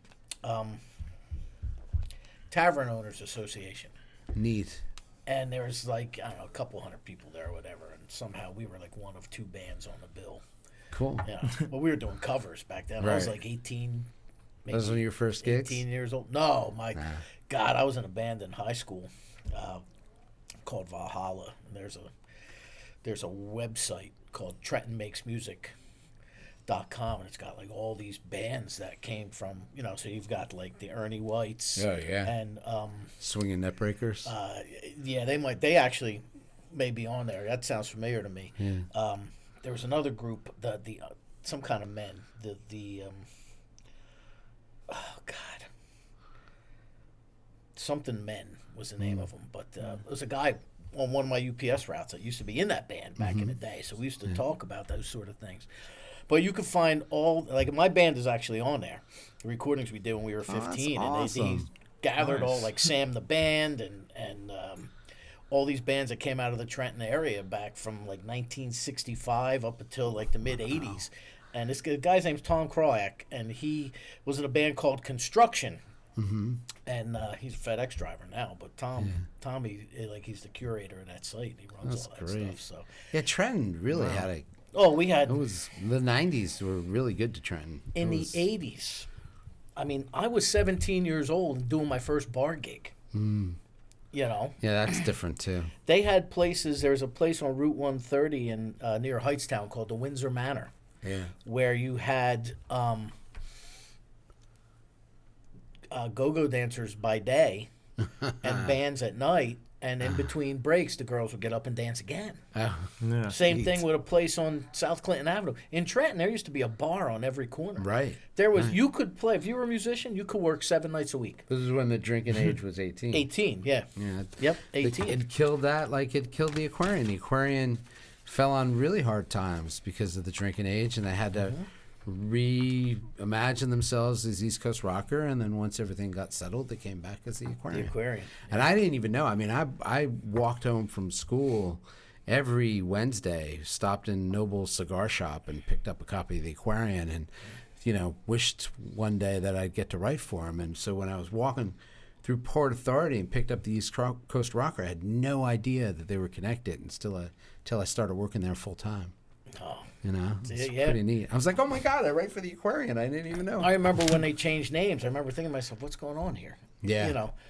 Tavern Owners Association. Neat. And there was like, I don't know, a couple hundred people there or whatever, and somehow we were like one of two bands on the bill. Cool. Yeah, but we were doing covers back then. I was Right. like 18. That was one of your first gigs? 18 years old. No, my God, I was in a band in high school called Valhalla. And there's a website called TrentonMakesMusic.com, and it's got like all these bands that came from, so you've got like the Ernie Whites. Oh, yeah. And Swinging Net Breakers. yeah, they actually may be on there. That sounds familiar to me. Yeah. There was another group, some kind of men, oh God, something Men was the name of them. But there was a guy on one of my UPS routes that used to be in that band back in the day, so we used to talk about those sort of things. But you could find like my band is actually on there. The recordings we did when we were 15, and they gathered all like Sam the Band and all these bands that came out of the Trenton area back from like 1965 up until like the mid 80s. And this guy's name's Tom Kroyak, and he was in a band called Construction. Mm-hmm. And he's a FedEx driver now, but Tommy, like, he's the curator of that site. He runs all that great. stuff. So Yeah, Trenton really had a. we had It was the '90s were really good to Trenton. in the 80s. I mean, I was 17 years old and doing my first bar gig. Yeah, that's different too. They had places. There was a place on Route 130 in near Hightstown called the Windsor Manor, Yeah. where you had go-go dancers by day and bands at night, and in between breaks, the girls would get up and dance again. Oh, Yeah. Same Neat. thing with a place on South Clinton Avenue. In Trenton, there used to be a bar on every corner. right. There was you could play if you were a musician. You could work 7 nights a week. This is when the drinking age was 18. 18, yeah. Yeah. Yep, 18. It killed that like it killed the Aquarian. The Aquarian fell on really hard times because of the drinking age, and they had to reimagined themselves as East Coast rocker, and then once everything got settled, they came back as the Aquarian. The Aquarian. And I didn't even know. I mean, I walked home from school every Wednesday, stopped in Noble's cigar shop and picked up a copy of the Aquarian, and wished one day that I'd get to write for him. And so when I was walking through Port Authority and picked up the East Coast Rocker, I had no idea that they were connected until I started working there full time. Oh. It's pretty neat. I was like, oh my God, I write for the Aquarian. I didn't even know. I remember when they changed names. I remember thinking to myself, what's going on here? Yeah.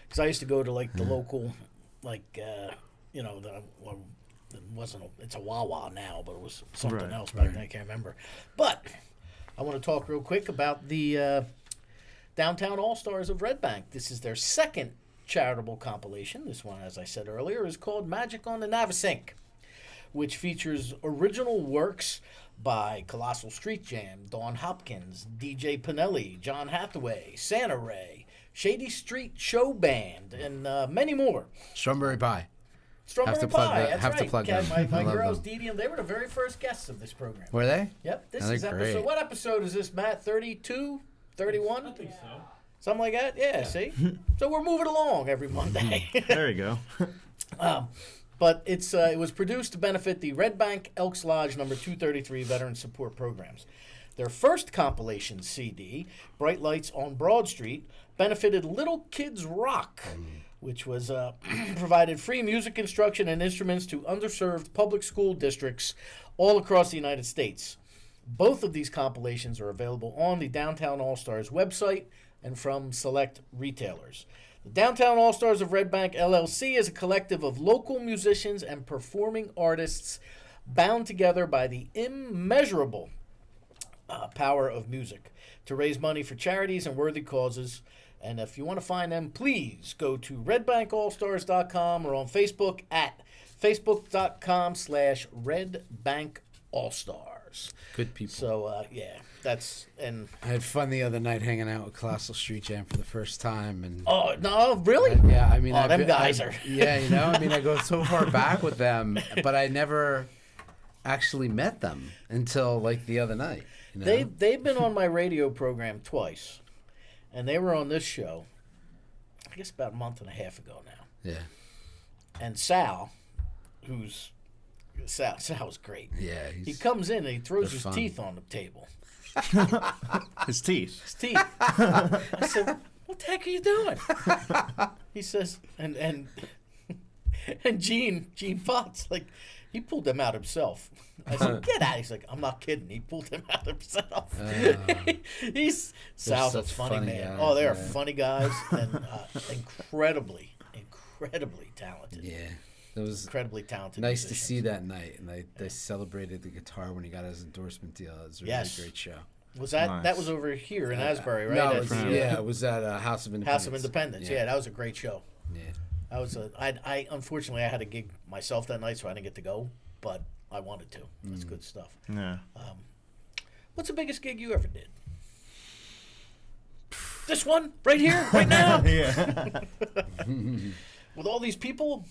Because I used to go to like the local, it's a Wawa now, but it was something else back then. I can't remember. But I want to talk real quick about the Downtown All-Stars of Red Bank. This is their second charitable compilation. This one, as I said earlier, is called Magic on the Navasink, which features original works by Colossal Street Jam, Dawn Hopkins, DJ Pinelli, John Hathaway, Santa Ray, Shady Street Show Band, and many more. Strawberry Pie. Strawberry Pie, that's right. To plug them. My girls, Dee Dee, and they were the very first guests of this program. Were they? Yep. This They're is episode. great. What episode is this, Matt? 32? 31? I think so. Something like that? Yeah, see? So we're moving along every Monday. There you go. But it was produced to benefit the Red Bank Elks Lodge number 233 Veteran Support Programs. Their first compilation CD, Bright Lights on Broad Street, benefited Little Kids Rock, which was provided free music instruction and instruments to underserved public school districts all across the United States. Both of these compilations are available on the Downtown All-Stars website and from select retailers. The Downtown All-Stars of Red Bank LLC is a collective of local musicians and performing artists bound together by the immeasurable power of music to raise money for charities and worthy causes. And if you want to find them, please go to redbankallstars.com or on Facebook at facebook.com/redbankallstars. Good people. So, that's, and... I had fun the other night hanging out with Colossal Street Jam for the first time. And Oh, no, really? Them guys are... Yeah, I go so far back with them, but I never actually met them until, like, the other night. They've been on my radio program twice, and they were on this show, I guess about a month and a half ago now. Yeah. And Sal's great. Yeah. He comes in and he throws they're his fun. teeth on the table. His teeth. His teeth. I said, "What the heck are you doing?" He says, and Gene Potts, like, he pulled them out himself. I said, "Get out!" He's like, "I'm not kidding. He pulled them out himself." Sal's a such funny funny man. guys, Oh, they are yeah. funny guys and incredibly talented. Yeah. It was Incredibly talented. nice to musicians. see that night, and they celebrated the guitar when he got his endorsement deal. It was a really great show. Was that Nice. was over here in Asbury, right? No, At it was, the, it was at House of Independence. House of Independence. Yeah, that was a great show. Yeah. I was I unfortunately I had a gig myself that night, so I didn't get to go, but I wanted to. That's good stuff. Yeah. What's the biggest gig you ever did? This one right here, right now, Yeah. with all these people.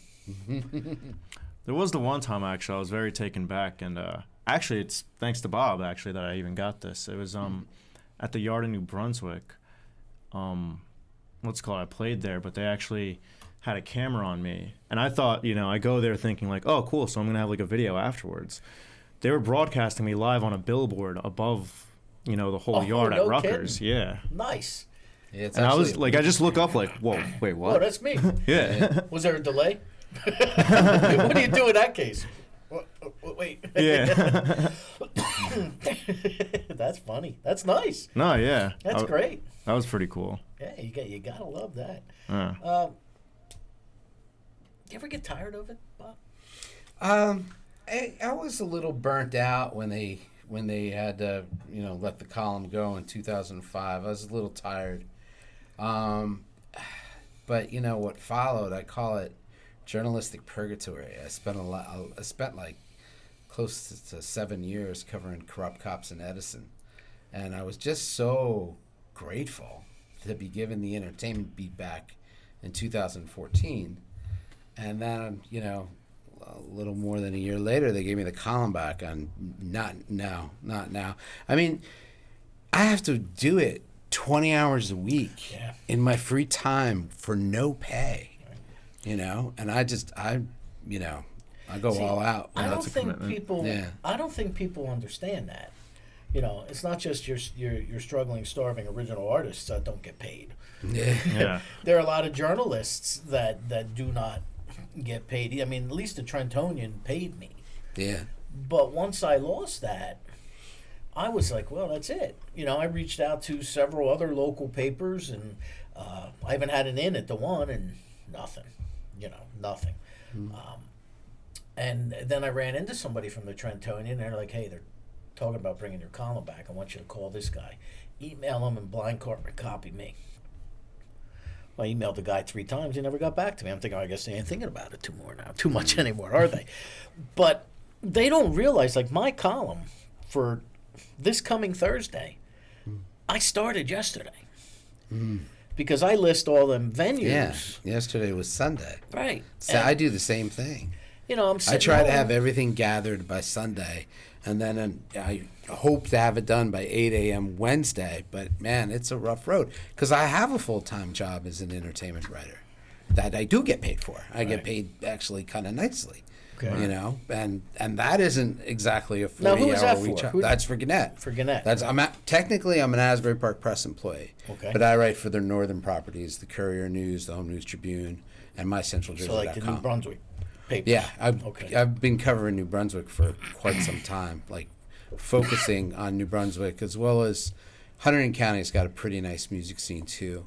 There was the one time actually I was very taken back, and actually it's thanks to Bob actually that I even got this. It was at the Yard in New Brunswick. What's it called? I played there, but they actually had a camera on me, and I thought, I go there thinking like, oh cool, so I'm gonna have like a video afterwards. They were broadcasting me live on a billboard above, the whole yard no at Rutgers. kidding. Yeah. Nice. Yeah, it's And I was actually- like, I just look up like, whoa, wait, Oh, what? that's me. Yeah. Was there a delay? What do you do in that case? Wait. Yeah. That's funny. That's nice. No, yeah. That's great. That was pretty cool. Yeah, you gotta love that. Yeah. You ever get tired of it, Bob? I was a little burnt out when they had to, let the column go in 2005. I was a little tired. But what followed, I call it journalistic purgatory. I spent like close to 7 years covering corrupt cops in Edison. And I was just so grateful to be given the entertainment beat back in 2014. And then, a little more than a year later, they gave me the column back on not now. I mean, I have to do it 20 hours a week in my free time for no pay, you know, and I go all out. I don't that's a think commitment. people. Yeah. I don't think people understand that. You know, it's not just your struggling, starving original artists that don't get paid. Yeah. Yeah. There are a lot of journalists that do not get paid. I mean, at least the Trentonian paid me. Yeah. But once I lost that, I was like, well, that's it. You know, I reached out to several other local papers, and I even had an in at the one, and nothing. You know, nothing. And then I ran into somebody from the Trentonian, and they're like, hey, they're talking about bringing your column back. I want you to call this guy. Email him and blind copy me. Well, I emailed the guy 3 times. He never got back to me. I'm thinking, I guess they ain't thinking about it too much anymore, are they? But they don't realize, like, my column for this coming Thursday, I started yesterday. Because I list all them venues. Yeah. Yesterday was Sunday. Right. So And, I do the same thing. you know, I'm I sitting try to home. have everything gathered by Sunday, and then I hope to have it done by 8 a.m. Wednesday. But man, it's a rough road because I have a full-time job as an entertainment writer that I do get paid for. I get paid actually kind of nicely, you know, and that isn't exactly a Now, who is 40-hour that week for? job. Who- That's for Gannett. For Gannett. That's technically I'm an Asbury Park Press employee, Okay. but I write for their northern properties, the Courier News, the Home News Tribune, and MyCentralJersey.com. So, like the New Brunswick paper. Yeah, Okay. I've been covering New Brunswick for quite some time, like focusing on New Brunswick as well as Hunterdon County's got a pretty nice music scene too.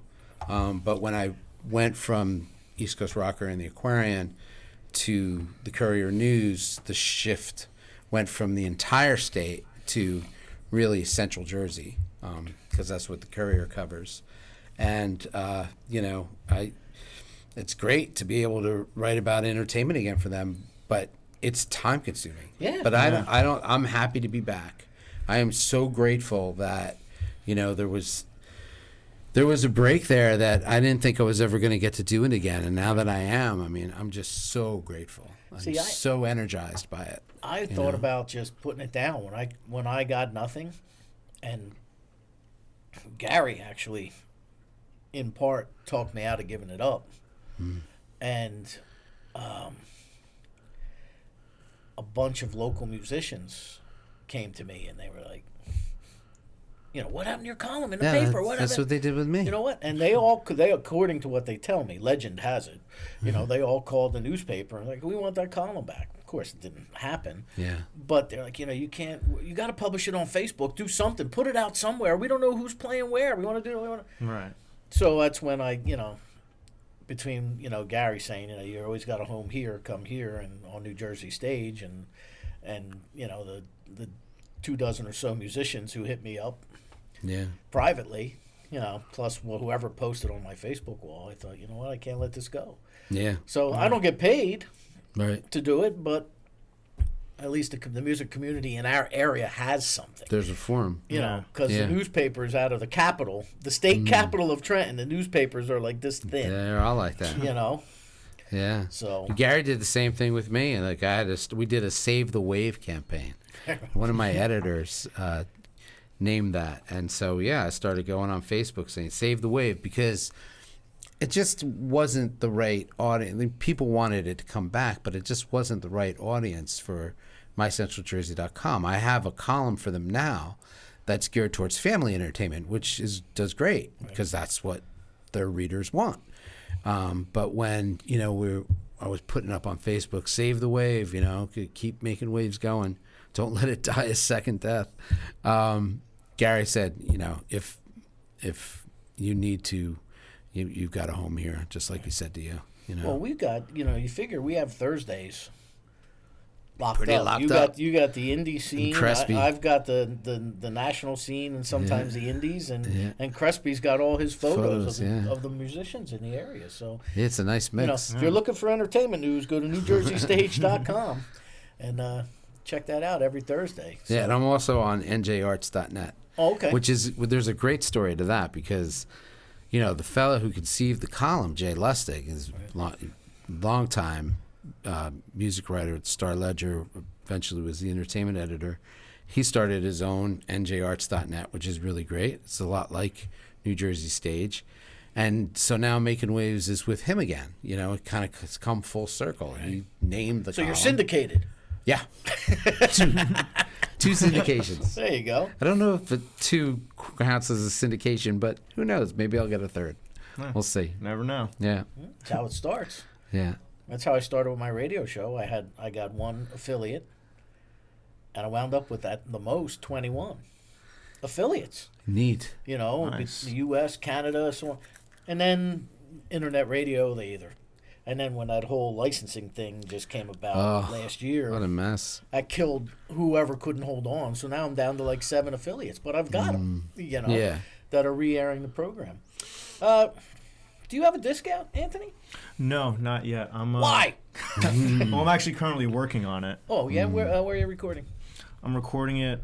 But when I went from East Coast Rocker and the Aquarian to the Courier News, the shift went from the entire state to really Central Jersey, because that's what the Courier covers. And you know, it's great to be able to write about entertainment again for them, but it's time consuming. Yeah. But I'm happy to be back. I am so grateful that, you know, there was a break there that I didn't think I was ever going to get to do it again. And now that I am, I mean, I'm just so grateful. I'm so energized by it. I thought about just putting it down when I got nothing, and Gary actually, in part, talked me out of giving it up, and a bunch of local musicians came to me and they were like, you know, what happened to your column in the paper? What That's happened? what they did with me. You know what? And they according to what they tell me, legend has it, you know, they all called the newspaper and like, we want that column back. Of course, it didn't happen. Yeah. But they're like, you know, you got to publish it on Facebook, do something, put it out somewhere. We don't know who's playing where. We want to do. Right. So that's when I, you know, between, you know, Gary saying, you know, you always got a home here, come here, and on New Jersey stage, and you know, the 24 or so musicians who hit me up privately, you know, plus whoever posted on my Facebook wall, I thought, you know what, I can't let this go. Yeah. So I don't get paid Right. to do it, but at least the music community in our area has something. There's a forum. You know, because Yeah. the newspapers out of the capital, the state capital of Trenton, the newspapers are like this thin. They're all like that. You know, Yeah. so Gary did the same thing with me, and like we did a Save the Wave campaign. One of my editors named that, and so I started going on Facebook saying Save the Wave because it just wasn't the right audience. I mean, people wanted it to come back, but it just wasn't the right audience for MyCentralJersey.com. I have a column for them now that's geared towards family entertainment, which does great because that's what their readers want. But when I was putting up on Facebook, Save the Wave, keep making waves going, don't let it die a second death. Gary said, if you need to, you've got a home here, just like he said to you. Well, we've got, you figure we have Thursdays locked Pretty up. locked up. You got the indie scene. Crespi. I've got the national scene and sometimes the indies, and Crespi's got all his photos of the musicians in the area. So it's a nice mix. if you're looking for entertainment news, go to NewJerseyStage.com and check that out every Thursday. So. Yeah, and I'm also on njarts.net. Oh, okay. There's a great story to that because, the fellow who conceived the column, Jay Lustig, is long time music writer at Star Ledger, eventually was the entertainment editor. he started his own njarts.net, which is really great. It's a lot like New Jersey Stage. And so now Making Waves is with him again. You know, it kind of has come full circle. He named the So you're column. syndicated. Yeah. Two syndications. There you go. I don't know if two counts as a syndication, but who knows? Maybe I'll get a third. Yeah. We'll see. Never know. Yeah. That's how it starts. Yeah. That's how I started with my radio show. I got one affiliate, and I wound up with the most 21 affiliates. Neat. You know, Nice. the U.S., Canada, so on. And then internet radio, and then when that whole licensing thing just came about last year, What a mess. I killed whoever couldn't hold on. So now I'm down to like 7 affiliates, but I've got them, you know, Yeah. that are re-airing the program. Do you have a discount, Anthony? No, not yet. Why? Well, I'm actually currently working on it. Oh, yeah? Where are you recording? I'm recording it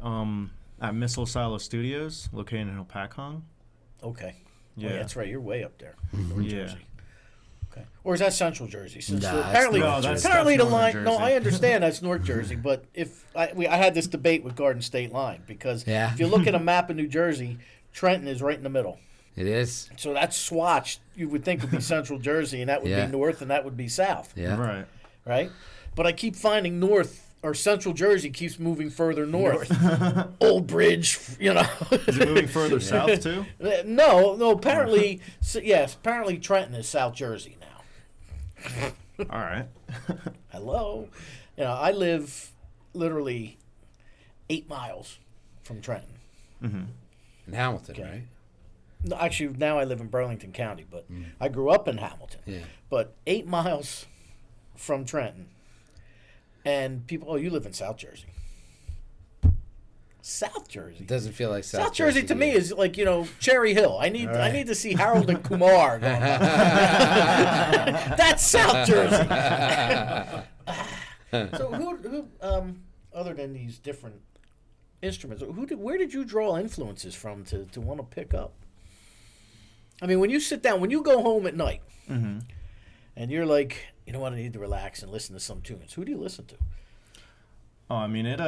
at Missile Silo Studios, located in Hopakong. Okay. Yeah. Oh, yeah, that's right. You're way up there, North Yeah. Jersey. Okay. Or is that Central Jersey? Since Nah, that's apparently, North Jersey. apparently the That's line. Northern No, Jersey. I understand that's North Jersey, but if I had this debate with Garden State Line because Yeah. if you look at a map of New Jersey, Trenton is right in the middle. It is. So that swatch you would think would be Central Jersey, and that would Yeah. be north, and that would be south, Yeah. Right. right? But I keep finding north or Central Jersey keeps moving further north. Old Bridge, you know. Is it moving further south too? No. Apparently, yes. Apparently, Trenton is South Jersey now. All right. Hello, you know, I live literally 8 miles from Trenton. In Hamilton, Okay. right? No, actually, now I live in Burlington County, but I grew up in Hamilton. Yeah. But 8 miles from Trenton, and people, you live in South Jersey. South Jersey. It doesn't feel like South Jersey to me here. is like, Cherry Hill. I need right. to see Harold and Kumar going by. That's South Jersey. So who other than these different instruments, where did you draw influences from to want to pick up? I mean, when you sit down, when you go home at night, and you're like, you know what, I need to relax and listen to some tunes. Who do you listen to? Oh, I mean, it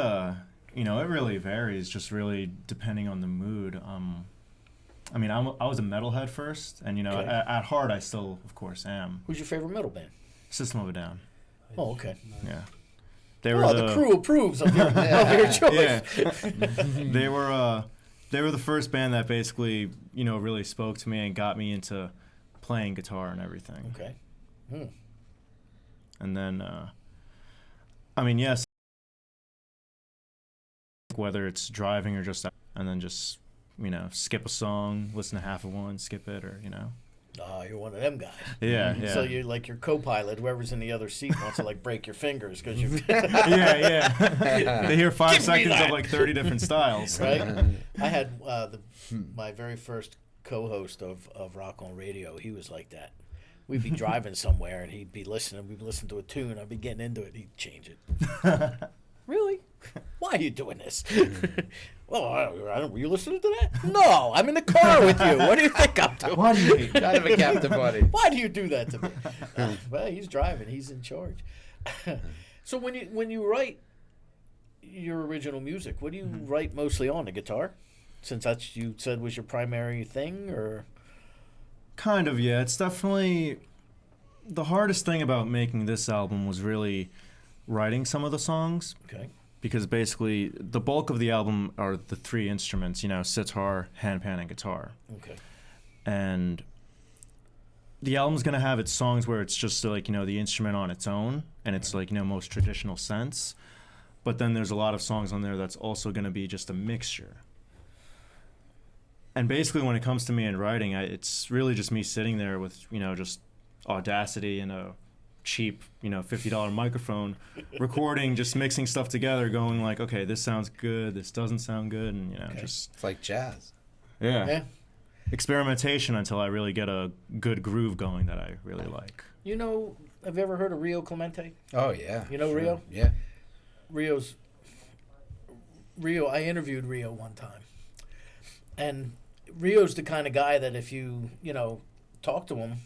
really varies, just really depending on the mood. I mean, I was a metalhead first, and Okay. at heart, I still, of course, am. Who's your favorite metal band? System of a Down. Oh, okay. Yeah, they were Oh, the crew approves of your choice. Yeah, they were the first band that basically, really spoke to me and got me into playing guitar and everything. Okay. And then, I mean, yes, whether it's driving or just, and then just, skip a song, listen to half of one, skip it, or, Oh, you're one of them guys. Yeah, yeah. So you're like your co-pilot, whoever's in the other seat wants to like break your fingers because you yeah. They hear 5 Give me seconds that. of like 30 different styles. right? I had my very first co-host of Rock on Radio. He was like that. We'd be driving somewhere and he'd be listening. We'd listen to a tune. I'd be getting into it. He'd change it. Really? Why are you doing this? Well, I don't. Were you listening to that? No, I'm in the car with you. What do you think I'm doing? Kind of a captive buddy. Why do you do that to me? Well, he's driving. He's in charge. So when you write your original music, what do you write mostly on? The guitar? Since that's you said was your primary thing, or Kind of, yeah. It's definitely the hardest thing about making this album was really writing some of the songs. okay, Because basically, the bulk of the album are the 3 instruments, sitar, handpan, and guitar. okay, And the album's going to have its songs where it's just like, the instrument on its own, and it's like, most traditional sense. But then there's a lot of songs on there that's also going to be just a mixture. And basically, when it comes to me and writing, it's really just me sitting there with, just Audacity and a cheap, $50 microphone, recording, just mixing stuff together, going like, okay, this sounds good, this doesn't sound good, and just It's like jazz. yeah. experimentation until I really get a good groove going that I really like. Have you ever heard of Rio Clemente? Oh, yeah. You know Rio? Yeah. I interviewed Rio one time, and Rio's the kind of guy that if you talk to him,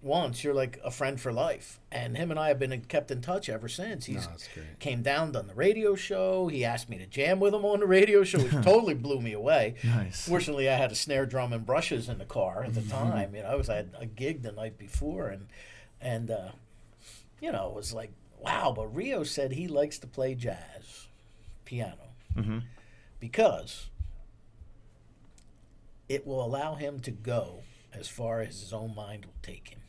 once, you're like a friend for life. And him and I have been kept in touch ever since. He's that's great. came down, done the radio show. He asked me to jam with him on the radio show, which totally blew me away. Nice. Fortunately, I had a snare drum and brushes in the car at the time. You know, I had a gig the night before, and you know, it was like, wow. But Rio said he likes to play jazz piano because it will allow him to go as far as his own mind will take him.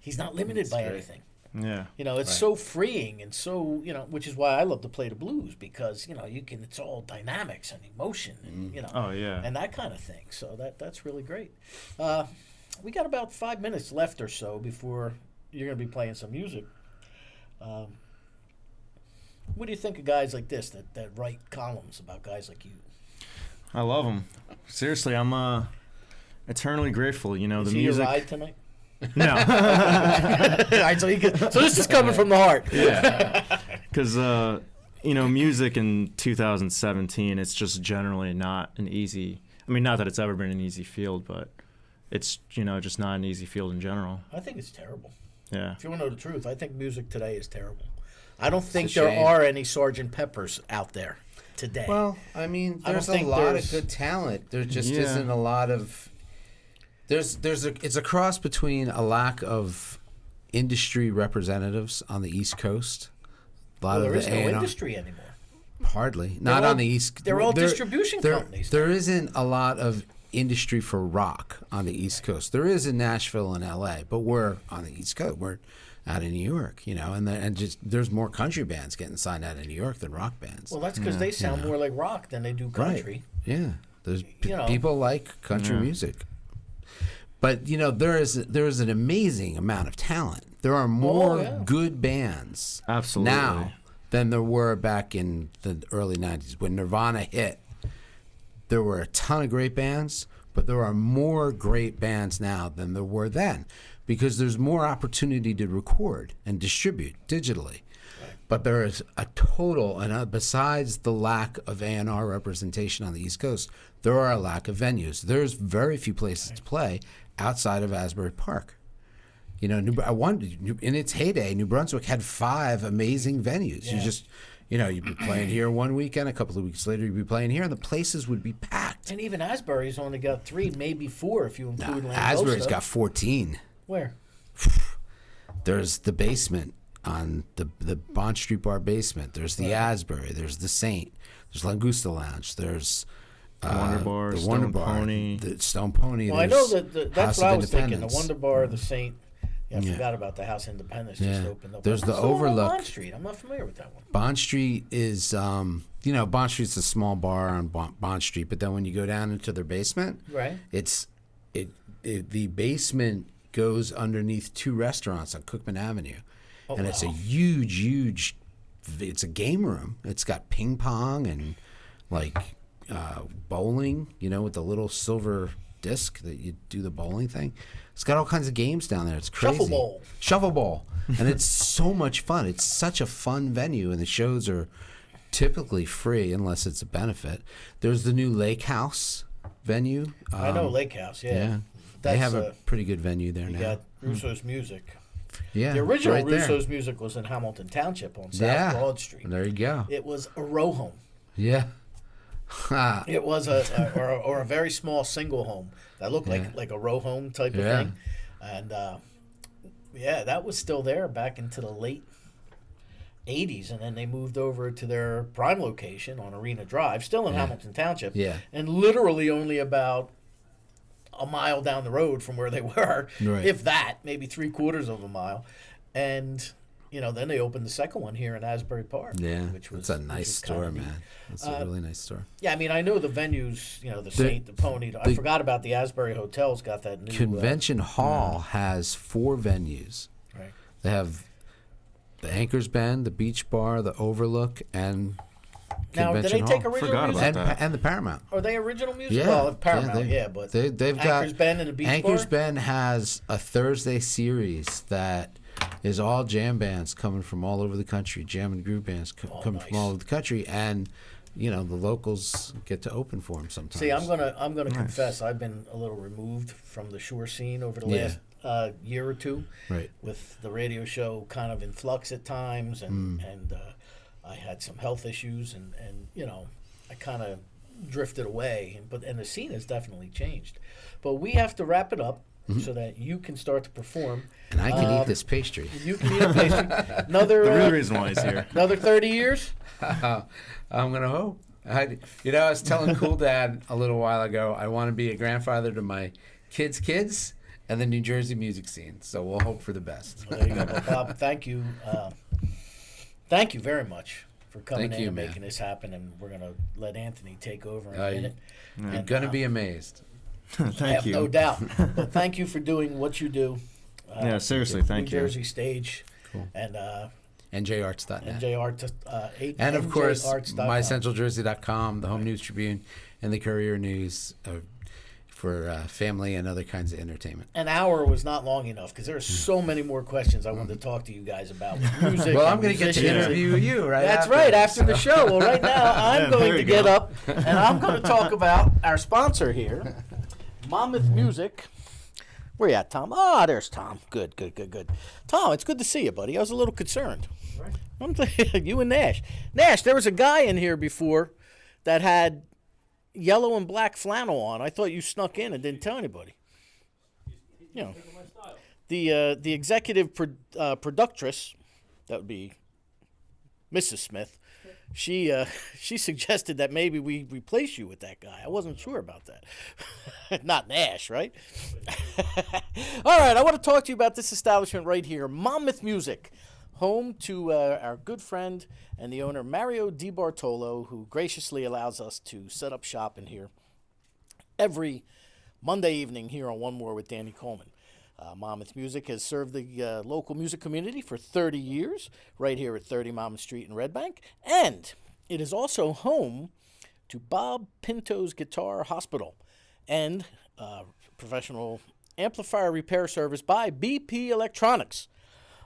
He's not limited by anything. Yeah. You know, it's so freeing and so, you know, which is why I love to play the blues, because, you know, it's all dynamics and emotion and, you know, Oh, yeah. and that kind of thing. So that's really great. We got about 5 minutes left or so before you're going to be playing some music. What do you think of guys like this that write columns about guys like you? I love them. Seriously, I'm eternally grateful. You know, Is the he music. your ride tonight? No. All right, so this is coming from the heart. Yeah. Because, you know, music in 2017, it's just generally not an easy. I mean, not that it's ever been an easy field, but it's, you know, just not an easy field in general. I think it's terrible. Yeah. If you want to know the truth, I think music today is terrible. I don't think a there shame. are any Sgt. Peppers out there today. Well, I mean, I don't there's a think lot there's- of good talent. There just Yeah. isn't a lot of. It's a cross between a lack of industry representatives on the East Coast. A lot well, there of is the no A&R industry anymore. Hardly, not all- on the East. they're all distribution companies. There isn't a lot of industry for rock on the East Coast. There is in Nashville and L.A., but we're on the East Coast. We're out in New York, you know, and just there's more country bands getting signed out of New York than rock bands. Well, that's because they sound more like rock than they do country. Yeah, there's You know. people like country music, but you know there is an amazing amount of talent. There are more good bands Absolutely. now than there were back in the early '90s when Nirvana hit. There were a ton of great bands, but there are more great bands now than there were then, because there's more opportunity to record and distribute digitally. But there is a total, and besides the lack of A&R representation on the East Coast, there are a lack of venues. There's very few places to play outside of Asbury Park. You know, in its heyday, New Brunswick had 5 amazing venues. Yeah. You just, you know, you'd be playing here one weekend, a couple of weeks later you'd be playing here, and the places would be packed. And even Asbury's only got 3, maybe 4 if you include Langosta. Asbury's got 14. Where? There's the basement on the Bond Street Bar basement. There's the Asbury. There's the Saint. There's Langosta Lounge. There's Wonder Bar, the Stone Wonder Bar, Pony. the Stone Pony. Well, I know there's that's House what of I was thinking. The Independence. Wonder Bar, the Saint. Yeah, I forgot about the House of Independence just Yeah. opened up. There's the What's one on Overlook. Bond Street. I'm not familiar with that one. Bond Street is, you know, Bond Street's a small bar on Bond Street, but then when you go down into their basement, Right. the basement goes underneath 2 restaurants on Cookman Avenue, and it's a wow. huge. It's a game room. It's got ping pong and like bowling, you know, with the little silver disc that you do the bowling thing. It's got all kinds of games down there. It's crazy. Shuffleball. And it's so much fun. It's such a fun venue, and the shows are typically free unless it's a benefit. There's the new Lake House venue. I know Lake House. Yeah. Yeah. They That's, have a pretty good venue there You now. got Russo's Music. Yeah. The original right there. Russo's Music was in Hamilton Township on South Broad Street. There you go. It was a row home. Yeah. It was a very small single home that looked like a row home type of thing, and that was still there back into the late '80s, and then they moved over to their prime location on Arena Drive, still in Hamilton Township, and literally only about a mile down the road from where they were, if that, maybe 3/4 of a mile, and. You know, then they opened the second one here in Asbury Park. Yeah, which was it's a nice store, kinda neat. man. It's a really nice store. Yeah, I mean, I know the venues, you know, the Saint, the Pony. I forgot about the Asbury Hotel's got that new... Convention Hall has 4 venues. Right. They have the Anchor's Bend, the Beach Bar, the Overlook, and Now, do Convention they take Hall. original Forgot music? about that. And the Paramount. Are they original music? Yeah, Well, Paramount, but they've got Anchor's Bend and the Beach Anchor's Bar? Bend has a Thursday series that is all jam bands coming from all over the country, jam and groove bands coming from all over the country, and you know the locals get to open for them sometimes. See, I'm gonna confess, I've been a little removed from the shore scene over the last year or two, Right. with the radio show kind of in flux at times, and I had some health issues, and I kind of drifted away. And the scene has definitely changed. But we have to wrap it up so that you can start to perform. And I can eat this pastry. You can eat a pastry. Another The real reason why he's here. another 30 years. I'm gonna hope. I was telling Cool Dad a little while ago, I want to be a grandfather to my kids and the New Jersey music scene. So we'll hope for the best. Well, there you go. Well, Bob, thank you. Thank you very much for coming Thank in you, and man. making this happen. And we're going to let Anthony take over in Uh, a minute. You're And, gonna be amazed. I Thank have you. no doubt. But thank you for doing what you do. Yeah, seriously, New thank you. Jersey stage. Cool. And NJArts.net. NJArt, And of course, NJArts.com. mycentraljersey.com, the Home News Tribune, and the Carrera News for family and other kinds of entertainment. An hour was not long enough because there are so many more questions I wanted to talk to you guys about with music. Well, and I'm going to get to musicians. interview you right That's after. right, after the show. Well, right now, I'm Yeah, going there to you get go. up, and I'm going to talk about our sponsor here, Monmouth Music. Where you at, Tom? Ah, there's Tom. Good. Tom, it's good to see you, buddy. I was a little concerned. You and Nash. Nash, there was a guy in here before that had yellow and black flannel on. I thought you snuck in and didn't tell anybody. You know, the executive productress, that would be Mrs. Smith. She suggested that maybe we replace you with that guy. I wasn't sure about that. Not Nash, right? All right, I want to talk to you about this establishment right here, Monmouth Music, home to our good friend and the owner, Mario DiBartolo, who graciously allows us to set up shop in here every Monday evening here on OneMore with Danny Coleman. Monmouth Music has served the local music community for 30 years, right here at 30 Monmouth Street in Red Bank. And it is also home to Bob Pinto's Guitar Hospital and professional amplifier repair service by BP Electronics.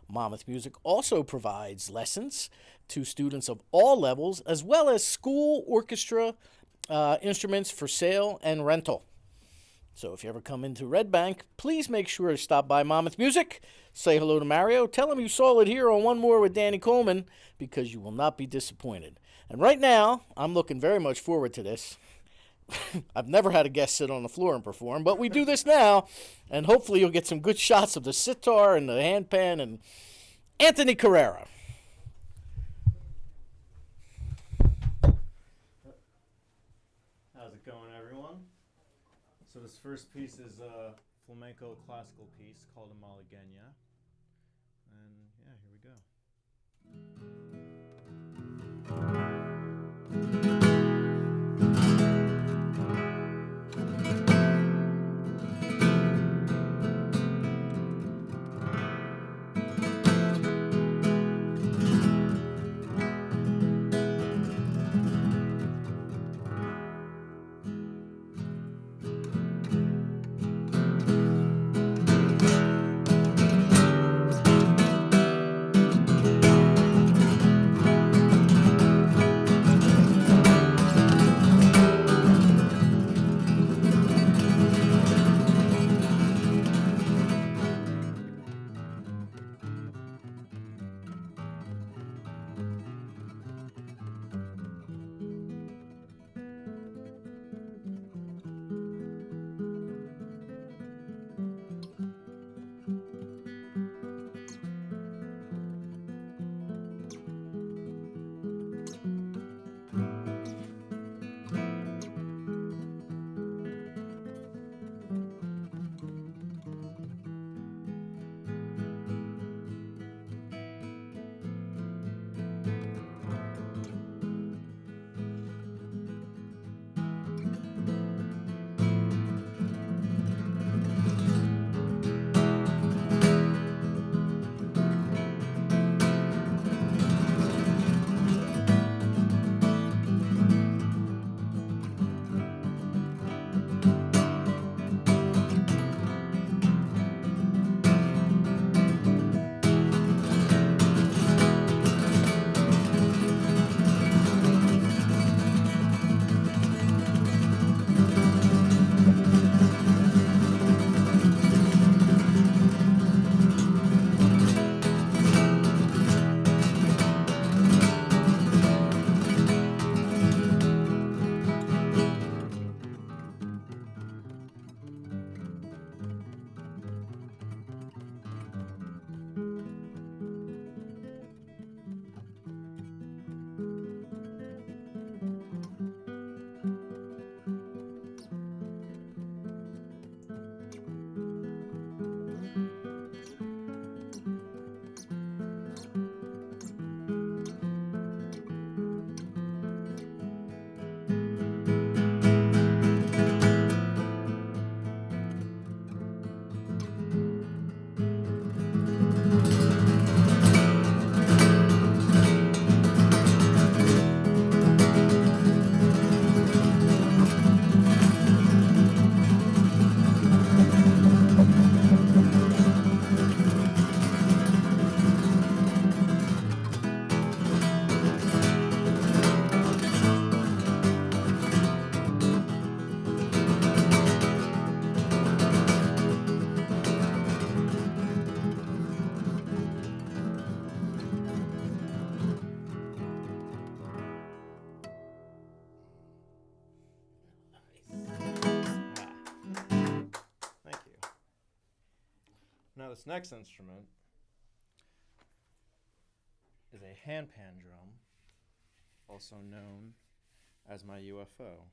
Monmouth Music also provides lessons to students of all levels, as well as school orchestra instruments for sale and rental. So if you ever come into Red Bank, please make sure to stop by Monmouth Music, say hello to Mario, tell him you saw it here on One More with Danny Coleman, because you will not be disappointed. And right now, I'm looking very much forward to this. I've never had a guest sit on the floor and perform, but we do this now, and hopefully you'll get some good shots of the sitar and the handpan and Anthony Carrera. How's it going, everyone? So this first piece is a flamenco classical piece called a Malagueña. And yeah, here we go. Now this next instrument is a handpan drum, also known as my UFO.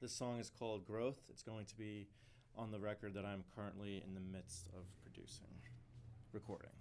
This song is called Growth. It's going to be on the record that I'm currently in the midst of recording.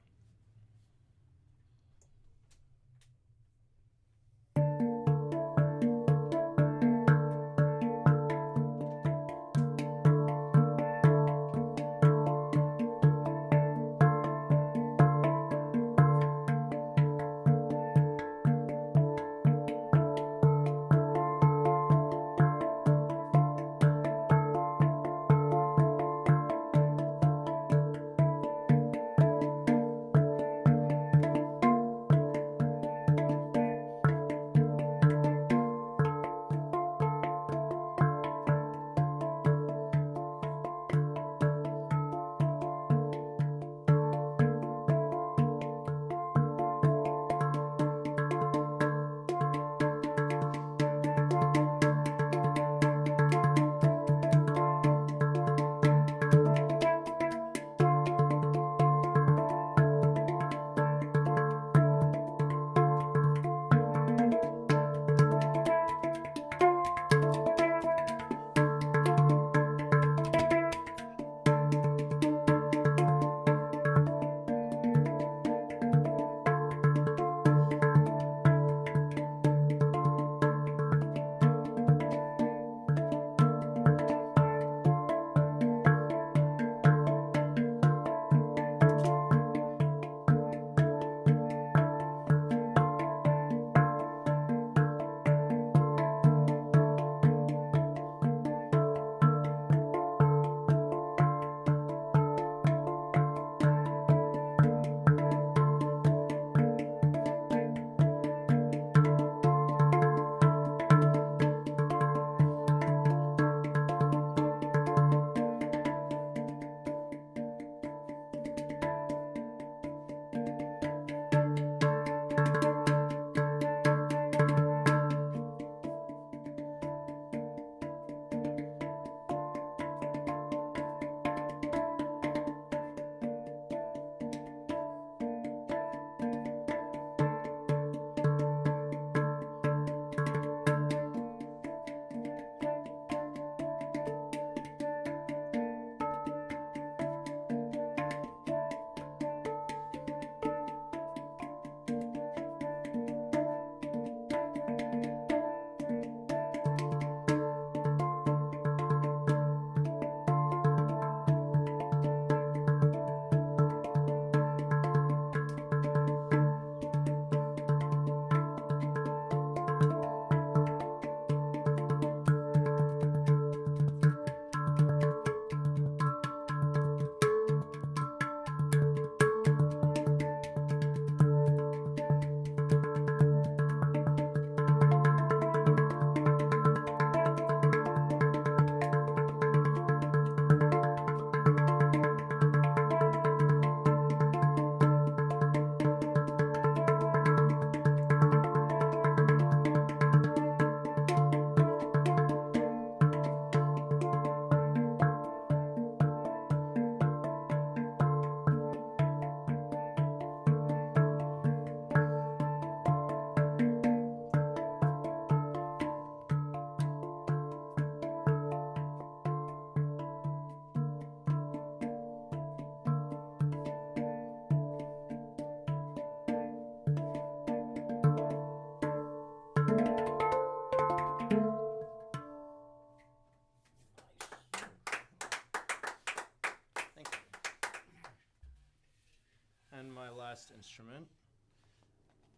And my last instrument,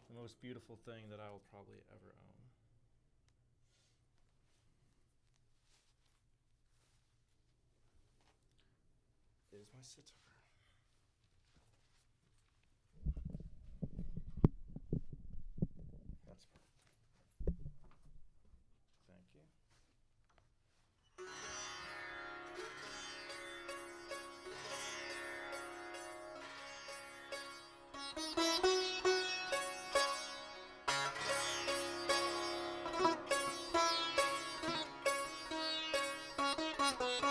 the most beautiful thing that I will probably ever own. Is my sitar. That's perfect. Thank you.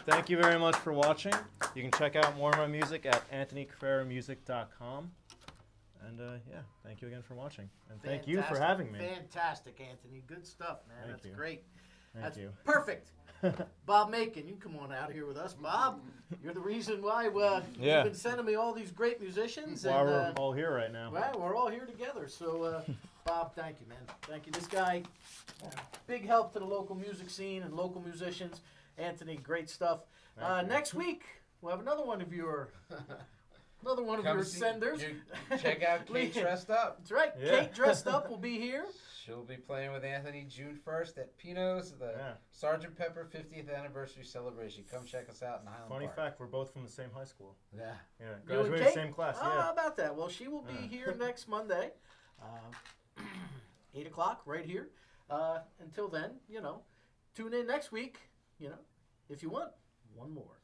Thank you very much for watching. You can check out more of my music at anthonycarreramusic.com. And yeah, thank you again for watching. And thank you for having me. Fantastic, Anthony. Good stuff, man. Thank That's you. great. Thank That's you. perfect. Bob Makin, you come on out here with us, Bob. You're the reason why Yeah. you've been sending me all these great musicians. Why and, we're all here right now. Well, we're all here together. So, Bob, thank you, man. Thank you. This guy, big help to the local music scene and local musicians. Anthony, great stuff. Next week, we'll have another one of your senders. Check out Kate Dressed Up. That's right. Yeah. Kate Dressed Up will be here. She'll be playing with Anthony June 1st at Pino's, the Sgt. Pepper 50th anniversary celebration. Come check us out in Highland Funny Park. fact, we're both from the same high school. Yeah. Yeah, You and graduated Kate? same class. Oh, Yeah. how about that? Well, she will be here next Monday, 8 o'clock, right here. Until then, tune in next week, if you want, one more.